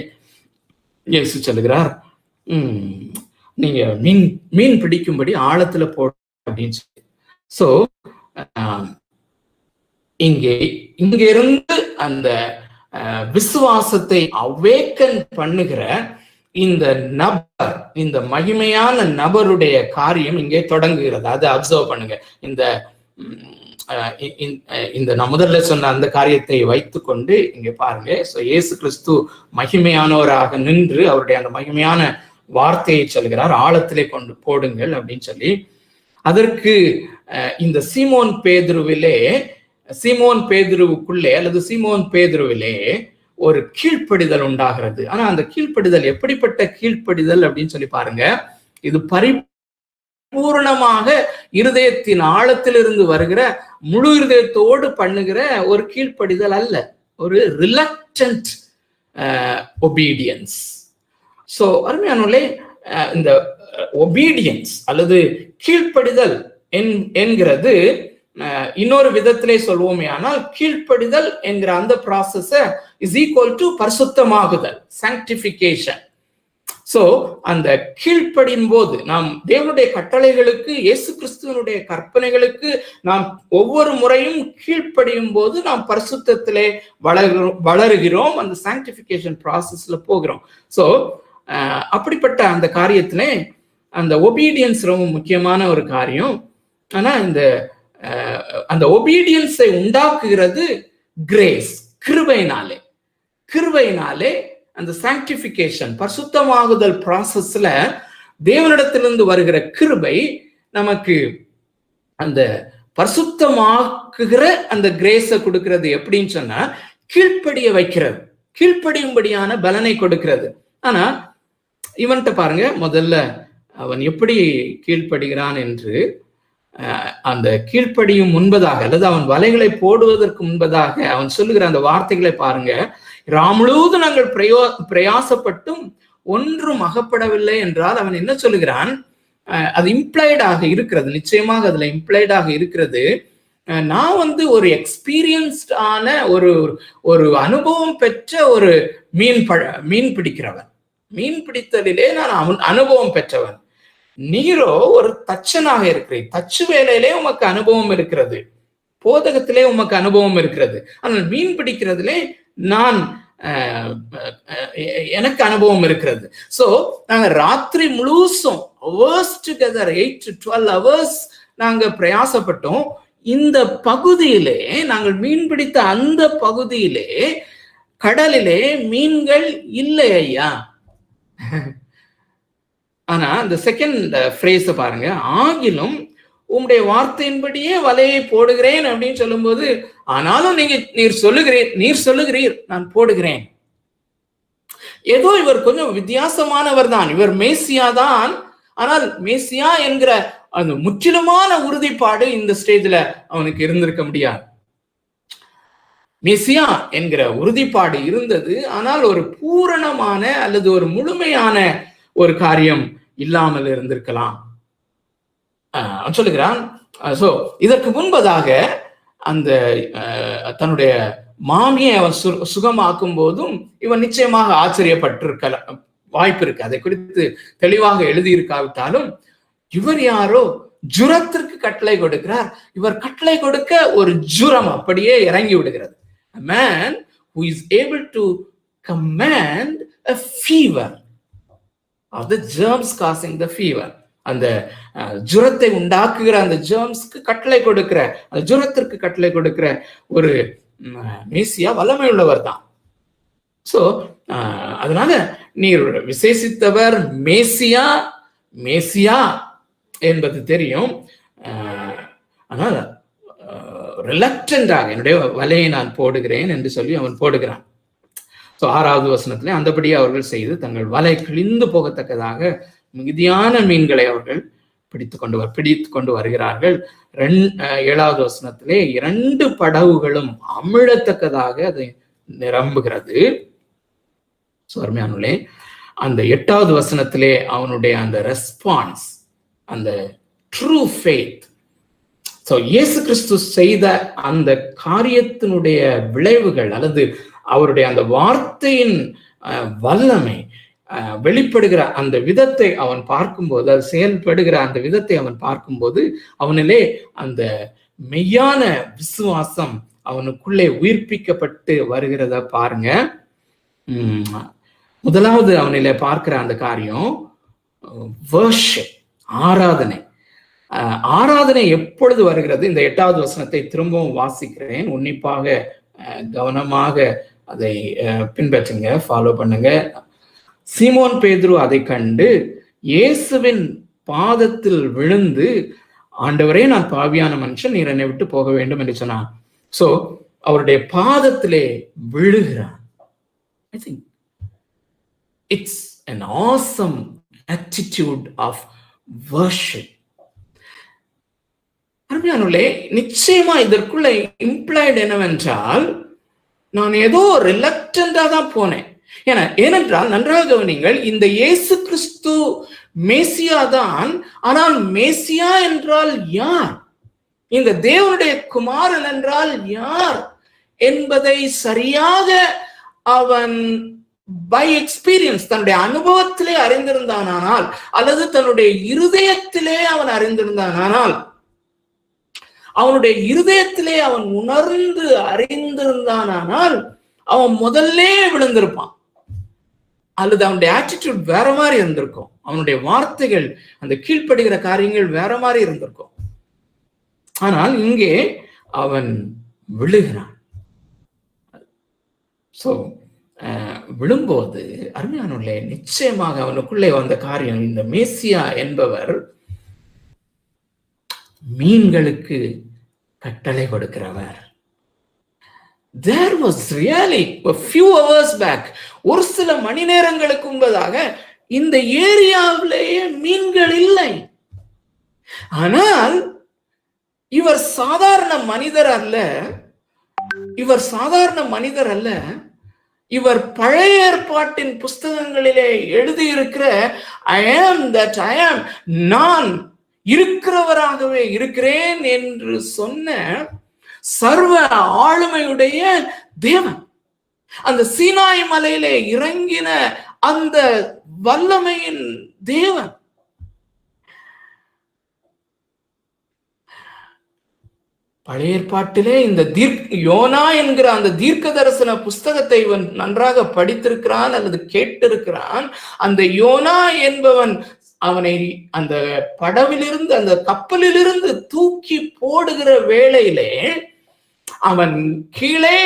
இயேசு சொல்லுகிறார், நீங்க மீன் பிடிக்கும்படி ஆழத்துல போட அப்படின்னு சொல்லி. சோ இங்கிருந்து அந்த விசுவாசத்தை அவேக்கன் பண்ணுகிற இந்த நபர், இந்த மகிமையான நபருடைய காரியம் இங்கே தொடங்குகிறது. அதை அப்சர்வ் பண்ணுங்க. இந்த நான் முதல்ல சொன்ன அந்த காரியத்தை வைத்துக்கொண்டு இங்க பாருங்க. ஸோ இயேசு கிறிஸ்து மகிமையானவராக நின்று அவருடைய அந்த மகிமையான வார்த்தையை சொல்கிறார், ஆழத்திலே கொண்டு போடுங்கள் அப்படின்னு சொல்லி. அதற்கு இந்த சீமோன் பேதுருவுக்குள்ளே அல்லது சீமோன் பேதுருவிலே ஒரு கீழ்ப்படிதல் உண்டாகிறது. ஆனா அந்த கீழ்ப்படிதல் எப்படிப்பட்ட கீழ்ப்படிதல் அப்படின்னு சொல்லி பாருங்க. இது பரிபூர்ணமாக இருதயத்தின் ஆழத்திலிருந்து வருகிற, முழு இருதயத்தோடு பண்ணுகிற ஒரு கீழ்ப்படிதல் அல்ல, ஒரு ரிலக்டன்ட் ஒபீடியன்ஸ். சோ அருமையானவர்களே, இந்த ஒபீடியன்ஸ் அல்லது கீழ்ப்படிதல் என்கிறது, இன்னொரு விதத்திலே சொல்வோமே ஆனால், கீழ்ப்படிதல் என்கிற அந்த ப்ராசஸ் இஸ் ஈக்குவல் டு பரிசுத்தமாகுதல், சாங்டிஃபிகேஷன். சோ அந்த கீழ்ப்படியும் போது, நாம் தேவனுடைய கட்டளைகளுக்கு, இயேசு கிறிஸ்துவனுடைய கற்பனைகளுக்கு நாம் ஒவ்வொரு முறையும் கீழ்ப்படியும் போது நாம் பரிசுத்தத்திலே வளருகிறோம், அந்த சாங்டிஃபிகேஷன் ப்ராசஸ்ல போகிறோம். சோ அப்படிப்பட்ட அந்த காரியத்திலே அந்த ஒபீடியன்ஸ் ரொம்ப முக்கியமான ஒரு காரியம். ஆனா அந்த ஒபீடியன்ஸை உண்டாக்குகிறது கிரேஸ், கிருபையினாலே அந்த சாங்டிஃபிகேஷன், பரிசுத்தமாகுதல் ப்ராசஸ்ல தேவனிடத்திலிருந்து வருகிற கிருபை நமக்கு அந்த பரிசுத்தமாக்குகிற அந்த கிரேஸை கொடுக்கிறது. எப்படின்னு சொன்னா, கீழ்ப்படிய வைக்கிறது, கீழ்ப்படியும்படியான பலனை கொடுக்கிறது. ஆனா இவன்கிட்ட பாருங்க, முதல்ல அவன் எப்படி கீழ்ப்படுகிறான் என்று. அந்த கீழ்ப்படியும் முன்பதாக, அல்லது அவன் வலைகளை போடுவதற்கு முன்பதாக அவன் சொல்லுகிற அந்த வார்த்தைகளை பாருங்க. முழுவதும் நாங்கள் பிரயாசப்பட்டும் ஒன்றும் அகப்படவில்லை என்றால் அவன் என்ன சொல்லுகிறான்? அது இம்ப்ளைடாக இருக்கிறது, நிச்சயமாக அதுல இம்ப்ளைடாக இருக்கிறது. நான் ஒரு எக்ஸ்பீரியன்ஸ்டான ஒரு அனுபவம் பெற்ற ஒரு மீன் பிடிக்கிறவன், மீன் பிடித்தலிலே நான் அனுபவம் பெற்றவன். நீரோ ஒரு தச்சனாக இருக்கிறீர், தச்சு வேலையிலே உமக்கு அனுபவம் இருக்கிறது, போதகத்திலே உமக்கு அனுபவம் இருக்கிறது. ஆனால் மீன் பிடிக்கிறதுலே எனக்கு அனுபவம் இருக்கிறது. சோ நாங்க ராத்திரி முழுசும் hours together 8 to 12 hours நாங்க பிரயாசப்பட்டோம். இந்த பகுதியிலே, நாங்கள் மீன் பிடித்த அந்த பகுதியிலே, கடலிலே மீன்கள் இல்லை ஐயா. ஆனா இந்த செகண்ட் ஃப்ரேஸ பாருங்க, ஆகிலும் உம்முடைய வார்த்தையின்படியே வலையை போடுகிறேன் அப்படின்னு சொல்லும்போது, ஆனாலும் நீர் சொல்லுகிறீர் நான் போடுகிறேன். ஏதோ இவர் கொஞ்சம் வித்தியாசமானவர் தான், இவர் மேசியா தான். ஆனால் மேசியா என்கிற அந்த முற்றிலுமான உறுதிப்பாடு இந்த ஸ்டேஜ்ல அவனுக்கு இருந்திருக்க முடியாது. மேசியா என்கிற உறுதிப்பாடு இருந்தது, ஆனால் ஒரு பூரணமான அல்லது ஒரு முழுமையான ஒரு காரியம் இல்லாமல் இருந்திருக்கலாம். சொல்லுகிறான். சோ இதற்கு முன்பதாக அந்த தன்னுடைய மாமியை அவன் சுகமாக்கும் போதும் இவன் நிச்சயமாக ஆச்சரியப்பட்டிருக்க வாய்ப்பு இருக்கு. அதை குறித்து தெளிவாக எழுதியிருக்காவிட்டாலும், இவர் யாரோ ஜுரத்திற்கு கட்டளை கொடுக்கிறார். இவர் கட்டளை கொடுக்க ஒரு ஜுரம் அப்படியே இறங்கி விடுகிறது. A man who is able to command a fever of the germs causing the fever. அந்த ஜுரத்தை உண்டாக்குகிற அந்த ஜெர்ம்ஸ்க்கு கட்டளை கொடுக்கிற, அந்த ஜுரத்திற்கு கட்டளை கொடுக்கிற ஒரு மேசியா வல்லமை உள்ளவர் தான். சோ அதனால நீர் விசேஷித்தவர், மேசியா என்பது தெரியும். ஆனால் ரிலக்டண்டாக என்னுடைய வலையை நான் போடுகிறேன் என்று சொல்லி அவன் போடுகிறான். ஸோ 6வது வசனத்திலே அந்தபடியே அவர்கள் செய்து தங்கள் வலை கிழிந்து போகத்தக்கதாக மிகுதியான மீன்களை அவர்கள் பிடித்து கொண்டு வருகிறார்கள். 7வது வசனத்திலே 2 படகுகளும் அமிழத்தக்கதாக அதை நிரம்புகிறது. அருமையானே, அந்த 8வது வசனத்திலே அவனுடைய அந்த ரெஸ்பான்ஸ், அந்த ட்ரூ ஃபெய்த், இயேசு கிறிஸ்து செய்த அந்த காரியத்தினுடைய விளைவுகள் அல்லது அவருடைய அந்த வார்த்தையின் வல்லமை வெளிப்படுகிற அந்த விதத்தை அவன் பார்க்கும்போது, அது செயல்படுகிற அந்த விதத்தை அவன் பார்க்கும்போது, அவனிலே அந்த மெய்யான விசுவாசம் அவனுக்குள்ளே உயிர்ப்பிக்கப்பட்டு வருகிறத பாருங்க. முதலாவது அவனிலே பார்க்கிற அந்த காரியம் வர்ஷிப், ஆராதனை. ஆராதனை எப்பொழுது வருகிறது? இந்த 8வது வசனத்தை திரும்பவும் வாசிக்கிறேன், உன்னிப்பாக கவனமாக அதை பின்பற்றுங்க, ஃபாலோ பண்ணுங்க. சீமோன் பேதுரு அதை கண்டு இயேசுவின் பாதத்தில் விழுந்து, ஆண்டவரே நான் பாவியான மனுஷன், நீர் என்னை விட்டு போக வேண்டும் என்று சொன்னான். சோ அவருடைய பாதத்திலே விழுகிறான். I think it's an awesome attitude of worship. அருமையானவர்களே, நிச்சயமா இதற்குள்ள இம்ப்ளைட் என்னவென்றால், நான் ஏதோ ரிலக்டண்டா தான் போனேன். ஏனென்றால் நன்றாக கவனிங்கள், இந்த இயேசு கிறிஸ்து மேசியா தான். ஆனால் மேசியா என்றால் யார், இந்த தேவனுடைய குமாரன் என்றால் யார் என்பதை சரியாக அவன் பை எக்ஸ்பீரியன்ஸ், தன்னுடைய அனுபவத்திலே அறிந்திருந்தானால் அல்லது தன்னுடைய இருதயத்திலே அவன் அறிந்திருந்தானால், அவனுடைய இருதயத்திலே அவன் உணர்ந்து அறிந்திருந்தானால் அவன் முதல்ல விழுந்திருப்பான். அல்லது அவனுடைய ஆட்டிடியூட் வேற மாதிரி இருந்திருக்கும், அவனுடைய வார்த்தைகள், அந்த கீழ்ப்படுகிற காரியங்கள் வேற மாதிரி இருந்திருக்கும். ஆனால் இங்கே அவன் விழுகிறான். சோ விழும்போது அருமையானவர்களே, நிச்சயமாக அவனுக்குள்ளே வந்த காரியம், இந்த மேசியா என்பவர் மீன்களுக்கு கட்டளை கொடுக்கிறவர். There was really a few hours back, ஒரு சில மணி நேரங்களுக்கு முன்பதாக இந்த ஏரியாவிலேயே மீன்கள் இல்லை. ஆனால் இவர் சாதாரண மனிதர் அல்ல, இவர் பழைய ஏற்பாட்டின் புஸ்தகங்களிலே எழுதியிருக்கிற I am that I am, நான் இருக்கிறவராகவே இருக்கிறேன் என்று சொன்ன சர்வ ஆளுமையுடைய தேவன், அந்த சீனாய் மலையிலே இறங்கின அந்த வல்லமையின் தேவன். பழைய ஏற்பாட்டிலே இந்த யோனா என்கிற அந்த தீர்க்க தரிசன புஸ்தகத்தை இவன் நன்றாக படித்திருக்கிறான் அல்லது கேட்டிருக்கிறான். அந்த யோனா என்பவன் அவனை அந்த படவிலிருந்து, அந்த கப்பலிலிருந்து தூக்கி போடுகிற வேளையிலே அவன் கீழே,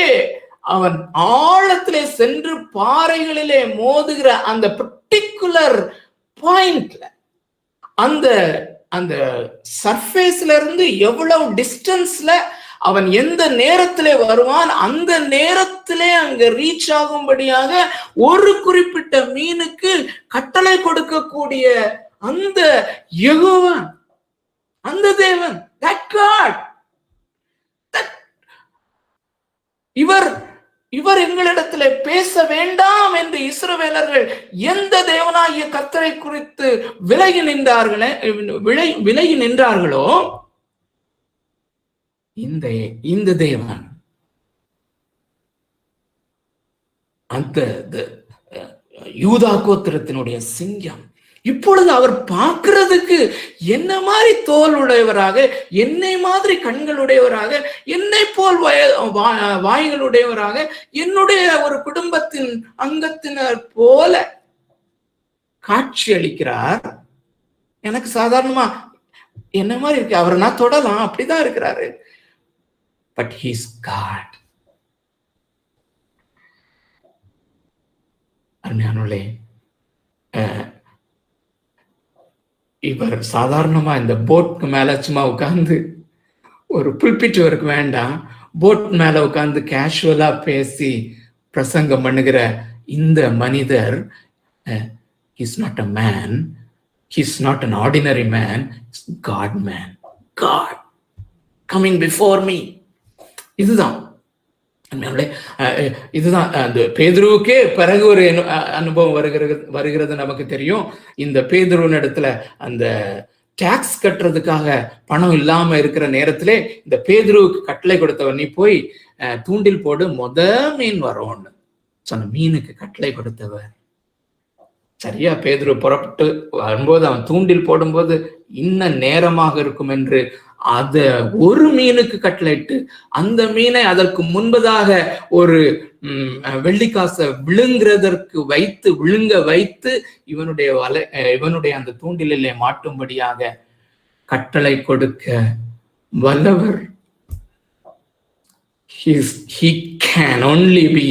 அவன் ஆழத்திலே சென்று பாறைகளிலே மோதுகிற அந்த பர்டிகுலர் பாயிண்ட்ல, அந்த அந்த சர்ஃபேஸ்ல இருந்து எவ்வளவு டிஸ்டன்ஸ்ல அவன் எந்த நேரத்திலே வருவான், அந்த நேரத்திலே அங்க ரீச் ஆகும்படியாக ஒரு குறிப்பிட்ட மீனுக்கு கட்டளை கொடுக்கக்கூடிய அந்த யெகோவா, அந்த தேவன், that God, இவர் எங்களிடத்துல பேச வேண்டாம் என்று இஸ்ரவேலர்கள் எந்த தேவனாகிய கர்த்தரை குறித்து விலகி நின்றார்களோ, இந்த தேவன் அந்த யூதா கோத்திரத்தினுடைய சிங்கம் இப்பொழுது அவர் பார்க்கிறதுக்கு என்ன மாதிரி தோல் உடையவராக, என்னை மாதிரி கண்களுடையவராக, என்னை போல் வாய்களுடையவராக, என்னுடைய ஒரு குடும்பத்தின் அங்கத்தினர் போல காட்சி அளிக்கிறார். எனக்கு சாதாரணமா என்ன மாதிரி இருக்கு, அவரை நான் தொடலாம், அப்படிதான் இருக்கிறாரு. But he is God. அருமையானவர்களே, இவர் சாதாரணமா இந்த போட்க்கு மேல சும்மா உட்கார்ந்து, ஒரு புல்பிட் இவருக்கு வேண்டாம், போட் மேல உட்கார்ந்து கேஷுவலா பேசி பிரசங்கம் பண்ணுகிற இந்த மனிதர், he's not a man, he's not an ordinary man, he's God man, God coming before me. இதுதான் அந்த பேதுருவுக்கே பிறகு ஒரு அனுபவம் வருகிறது நமக்கு தெரியும். இந்த பேதுருவின் இடத்துல அந்த டாக்ஸ் கட்டுறதுக்காக பணம் இல்லாம இருக்கிற நேரத்திலே இந்த பேதுருவுக்கு கட்டளை கொடுத்தவர், நீ போய் தூண்டில் போடு, மீன் வரும்னு சொன்ன மீனுக்கு கட்டளை கொடுத்தவர். சரியா பேதுரு புறப்பட்டு வரும்போது அவன் தூண்டில் போடும்போது இன்னும் நேரமாக இருக்கும் என்று அத ஒரு மீனுக்கு கட்டளையிட்டு, அந்த மீனை அதற்கு முன்பதாக ஒரு வெள்ளிக்காசை விழுங்க வைத்து இவனுடைய அந்த தூண்டிலே மாட்டும்படியாக கட்டளை கொடுக்க வல்லவர். He can only be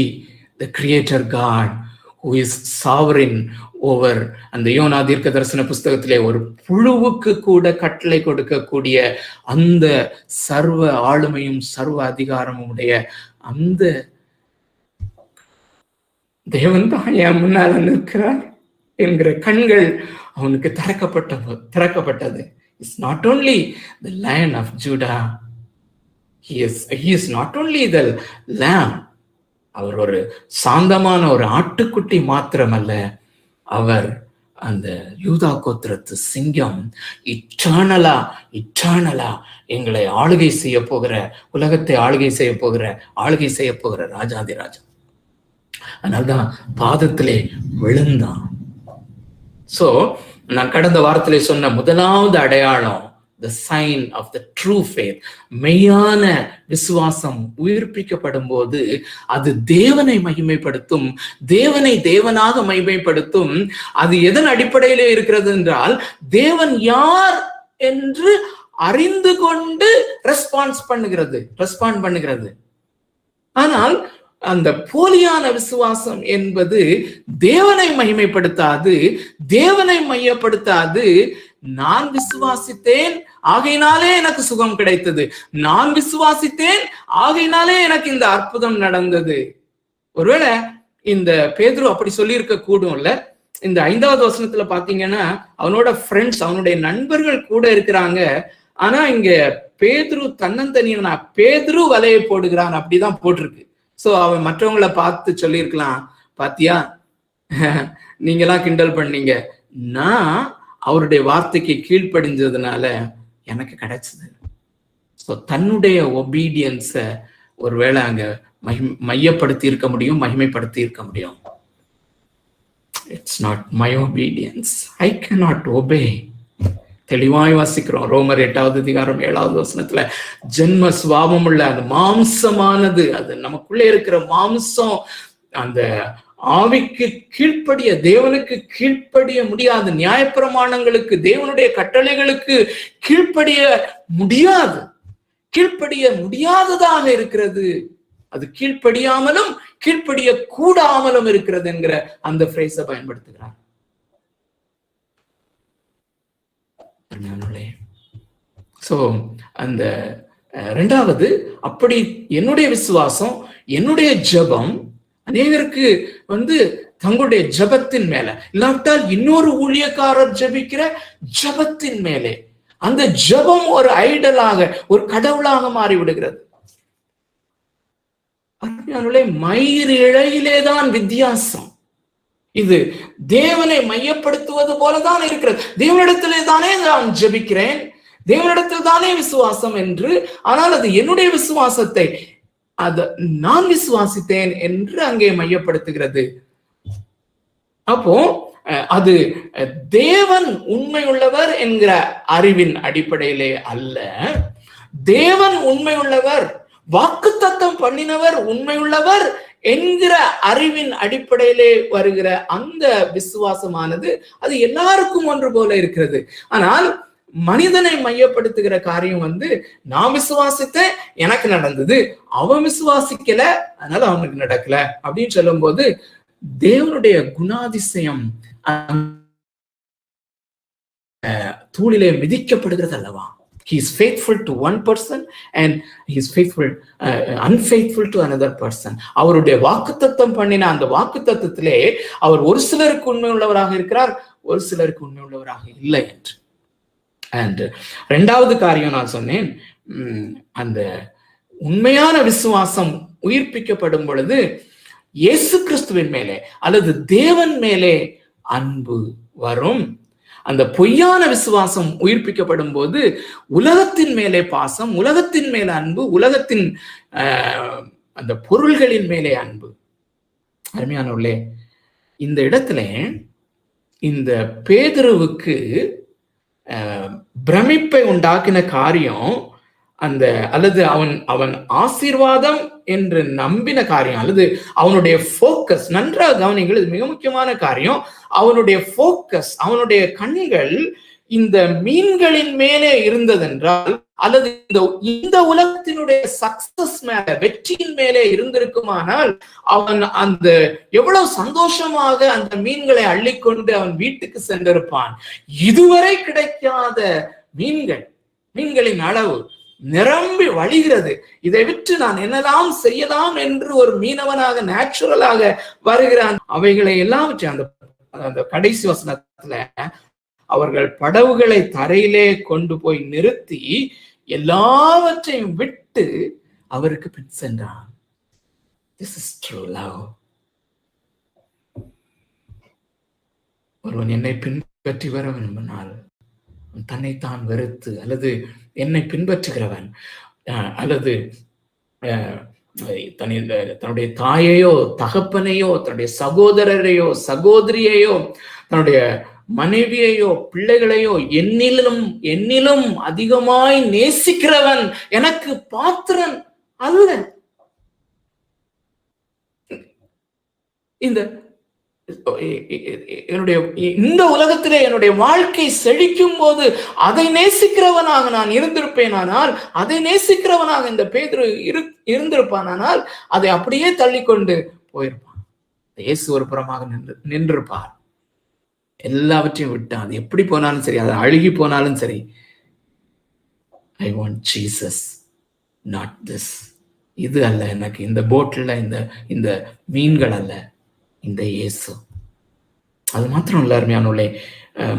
the creator God who is sovereign over. அந்த யோனா தீர்க்க தரிசன புஸ்தகத்திலே ஒரு புழுவுக்கு கூட கட்டளை கொடுக்கக்கூடிய அந்த சர்வ ஆளுமையும் சர்வ அதிகாரமும் உடைய அந்த தேவன் தான் என் முன்னால நிற்கிறார் என்கிற கண்கள் அவனுக்கு திறக்கப்பட்டது. It's not only the Lion of Judah, he is not only the lamb. அவர் ஒரு சாந்தமான ஒரு ஆட்டுக்குட்டி மாத்திரமல்ல, அவர் அந்த யூதா கோத்திரத்து சிங்கம். இட்டர்னலா எங்களை ஆளுகை செய்ய போகிற, உலகத்தை ஆளுகை செய்ய போகிற ராஜாதி ராஜா. அதனால்தான் பாதத்திலே விழுந்தான். சோ நான் கடந்த வாரத்திலே சொன்ன முதலாவது அடையாளம், the sign of the true faith, மெய்யான விசுவாசம் உயிர்ப்பிக்கப்படும் போது அது தேவனை மகிமைப்படுத்தும், தேவனை தேவனாக மகிமைப்படுத்தும். அது எதன் அடிப்படையிலே இருக்கிறது என்றால், தேவன் யார் என்று அறிந்து கொண்டு ரெஸ்பாண்ட் பண்ணுகிறது. ஆனால் அந்த போலியான விசுவாசம் என்பது தேவனை மகிமைப்படுத்தாது, தேவனை மையப்படுத்தாது. நான் விசுவாசித்தேன் ஆகையினாலே எனக்கு சுகம் கிடைத்தது, நான் விசுவாசித்தேன் ஆகையினாலே எனக்கு இந்த அற்புதம் நடந்தது. ஒருவேளை இந்த பேதுரு அப்படி சொல்லி இருக்க கூடும் இல்ல. இந்த 5வது வசனத்துல பாத்தீங்கன்னா அவனோட ஃப்ரெண்ட்ஸ், அவனுடைய நண்பர்கள் கூட இருக்கிறாங்க. ஆனா இங்க பேதுரு தன்னந்தனியா பேதுரு வலையை போடுகிறான் அப்படிதான் போட்டிருக்கு. சோ அவன் மற்றவங்களை பார்த்து சொல்லியிருக்கலாம், பாத்தியா நீங்க எல்லாம் கிண்டல் பண்ணீங்க, நான் அவருடைய வார்த்தைக்கு கீழ்ப்படிஞ்சதுனால எனக்கு கிடைச்சது. ஸோ தன்னுடைய ஒபீடியன்ஸ ஒருவேளை அங்க மையப்படுத்தி இருக்க முடியும், மகிமைப்படுத்தி இருக்க முடியும். It's not my obedience, I cannot obey. தெளிவாய் வாசிக்கிறோம் ரோமர் 8வது அதிகாரம் 7வது வசனத்துல, ஜென்ம சுவாபம் உள்ள அந்த மாம்சமானது, அது நமக்குள்ளே இருக்கிற மாம்சம் அந்த ஆவிக்கு கீழ்ப்படிய, தேவனுக்கு கீழ்ப்படிய முடியாது, நியாயப்பிரமாணங்களுக்கு, தேவனுடைய கட்டளைகளுக்கு கீழ்ப்படிய முடியாததாக இருக்கிறது. அது கீழ்ப்படியாமலும் கீழ்ப்படிய கூடாமலும் இருக்கிறது என்கிற அந்த ஃப்ரேஸை பயன்படுத்துகிறார். சோ அந்த ரெண்டாவது, அப்படி என்னுடைய விசுவாசம், என்னுடைய ஜெபம் அநேகருக்கு தங்களுடைய ஜெபத்தின் மேல, இல்லாவிட்டால் இன்னொரு ஊழியக்காரர் ஜெபிக்கிற ஜெபத்தின் மேலே அந்த ஜெபம் ஒரு ஐடலாக, ஒரு கடவுளாக மாறிவிடுகிறது. மயிர் இழையிலேதான் வித்தியாசம். இது தேவனை மையப்படுத்துவது போலதான் இருக்கிறது. தேவனிடத்திலே தானே நான் ஜெபிக்கிறேன், தேவனிடத்தில் தானே விசுவாசம் என்று, ஆனால் அது என்னுடைய விசுவாசத்தை நான் விசுவாசித்தேன் என்று அங்கே மையப்படுத்துகிறது. அப்போ அது தேவன் உண்மையுள்ளவர் என்கிற அறிவின் அடிப்படையிலே அல்ல, தேவன் உண்மையுள்ளவர், வாக்குத்தத்தம் பண்ணினவர் உண்மையுள்ளவர் என்கிற அறிவின் அடிப்படையிலே வருகிற அந்த விசுவாசமானது அது எல்லாருக்கும் ஒன்று போல இருக்கிறது. ஆனால் மனிதனை மையப்படுத்துகிற காரியம் நான் விசுவாசித்தேன், எனக்கு நடந்தது, அவன் விசுவாசிக்கல, அதனால அவனுக்கு நடக்கல அப்படின்னு சொல்லும் போது தேவனுடைய குணாதிசயம் தூளிலே மிதிக்கப்படுகிறது அல்லவா? He is faithful to one person and he is unfaithful to another person. அவருடைய வாக்குத்தத்தம் பண்ணின அந்த வாக்குத்தத்தத்திலே அவர் ஒரு சிலருக்கு உண்மை உள்ளவராக இருக்கிறார், ஒரு சிலருக்கு உண்மை உள்ளவராக இல்லை என்று. அண்ட் ரெண்டாவது காரியம் நான் சொன்னேன், அந்த உண்மையான விசுவாசம் உயிர்ப்பிக்கப்படும் பொழுது இயேசு கிறிஸ்துவின் மேலே அல்லது தேவன் மேலே அன்பு வரும். அந்த பொய்யான விசுவாசம் உயிர்ப்பிக்கப்படும் போது உலகத்தின் மேலே பாசம், உலகத்தின் மேலே அன்பு, உலகத்தின் அந்த பொருள்களின் மேலே அன்பு. அருமையானவர்களே, இந்த இடத்துல இந்த பேதுருவுக்கு பிரமிப்பை உண்டாக்கின காரியம் அல்லது அவன் ஆசீர்வாதம் என்று நம்பின காரியம், அல்லது அவனுடைய போக்கஸ், நன்றாக கவனிங்கள், இது மிக முக்கியமான காரியம். அவனுடைய போக்கஸ், அவனுடைய கண்கள் இந்த மீன்களின் மேலே இருந்ததென்றால், அல்லது இந்த உலகத்தினுடைய சக்சஸ் மேல, வெற்றியின் மேலே இருந்திருக்குமானால், அவன் எவ்வளவு சந்தோஷமாக அந்த மீன்களை அள்ளிக்கொண்டு அவன் வீட்டுக்கு சென்றிருப்பான். இதுவரை கிடைக்காத மீன்களின் அளவு நிரம்பி வழிகிறது. இதை விட்டு நான் என்னெல்லாம் செய்யலாம் என்று ஒரு மீனவனாக நேச்சுரலாக வருகிறான். அவைகளை எல்லாவற்றையும் அந்த கடைசி வசனத்துல அவர்கள் படகுகளை தரையிலே கொண்டு போய் நிறுத்தி எல்லாவற்றையும் விட்டு அவருக்கு பின் சென்றான். This is true love. ஒருவன் என்னை பின்பற்றி வர விரும்பினால் தன்னைத்தான் வெறுத்து, அல்லது என்னை பின்பற்றுகிறவன் அல்லது தன்னுடைய தாயையோ தகப்பனையோ தன்னுடைய சகோதரரையோ சகோதரியையோ தன்னுடைய மனைவியையோ பிள்ளைகளையோ என்னிலும் அதிகமாய் நேசிக்கிறவன் எனக்கு பாத்திரன் அல்ல. இந்த உலகத்திலே என்னுடைய வாழ்க்கை செழிக்கும் போது அதை நேசிக்கிறவனாக நான் இருந்திருப்பேனானால், அதை நேசிக்கிறவனாக இந்த பேதுரு இருந்திருப்பானால் அதை அப்படியே தள்ளிக்கொண்டு போயிருப்பான். இயேசு ஒரு புறமாக நின்றிருப்பார். எல்லாவற்றையும் விட்டான். அது எப்படி போனாலும் சரி, அது அழுகி போனாலும் சரி, I want Jesus, not this. இது அல்ல எனக்கு, இந்த போட்ல இந்த மீன்கள் அல்ல, இந்த இயேசு. அது மாத்திரம் இல்ல அருமையானவர்களே,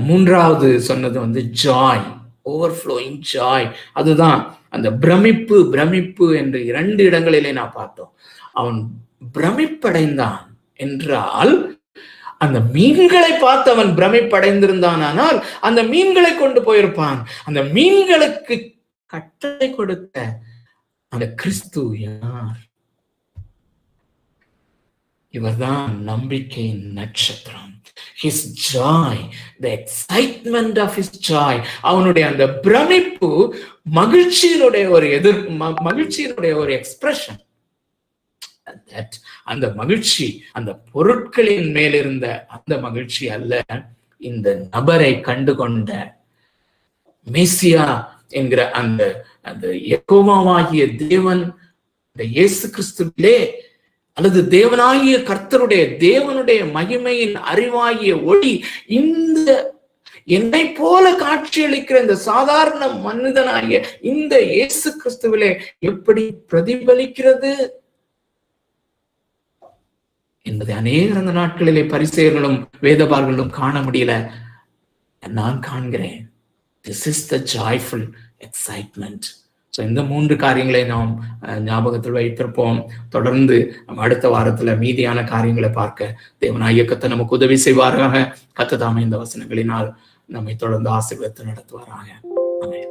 மூன்றாவது சொன்னது ஜாய், ஓவர்ஃப்ளோயிங் ஜாய். அதுதான் அந்த பிரமிப்பு என்று 2 இடங்களிலே நான் பார்த்தோம். அவன் பிரமிப்படைந்தான் என்றால், அந்த மீன்களை பார்த்து அவன் பிரமிப்படைந்திருந்தானால் அந்த மீன்களை கொண்டு போயிருப்பான். அந்த மீன்களுக்கு கட்டளை கொடுத்த அந்த கிறிஸ்து யார்? இவர்தான் நம்பிக்கையின் நட்சத்திரம். His joy, the excitement of his joy, அவனுடைய அந்த பிரமிப்பு மகிழ்ச்சியினுடைய ஒரு எக்ஸ்பிரஷன். அந்த மகிழ்ச்சி அந்த பொருட்களின் மேலிருந்த அந்த மகிழ்ச்சி அல்ல, இந்த நபரை கண்டுகொண்ட மேசியா என்கிற அந்த யெகோவாகிய தேவன், இந்த இயேசு கிறிஸ்துவிலே, அல்லது தேவனுடைய மகிமையின் அறிவாகிய ஒளி என்னை போல காட்சியளிக்கிற இந்த சாதாரண மனிதனாகிய இந்த இயேசு கிறிஸ்துவிலே எப்படி பிரதிபலிக்கிறது என்பதை அநேகர் அந்த நாட்களிலே பரிசேயர்களும் வேதபாரர்களும் காண முடியல. நான் காண்கிறேன். This is the joyful excitement. So இந்த 3 காரியங்களை நாம் ஞாபகத்தில் வைத்திருப்போம். தொடர்ந்து நம்ம அடுத்த வாரத்துல மீதியான காரியங்களை பார்க்க தேவனாகிய கர்த்தர் நமக்கு உதவி செய்வாராக. கர்த்தர் தாமே இந்த வசனங்களினால் நம்மை தொடர்ந்து ஆசீர்வதித்து நடத்துவாராக. ஆமென்.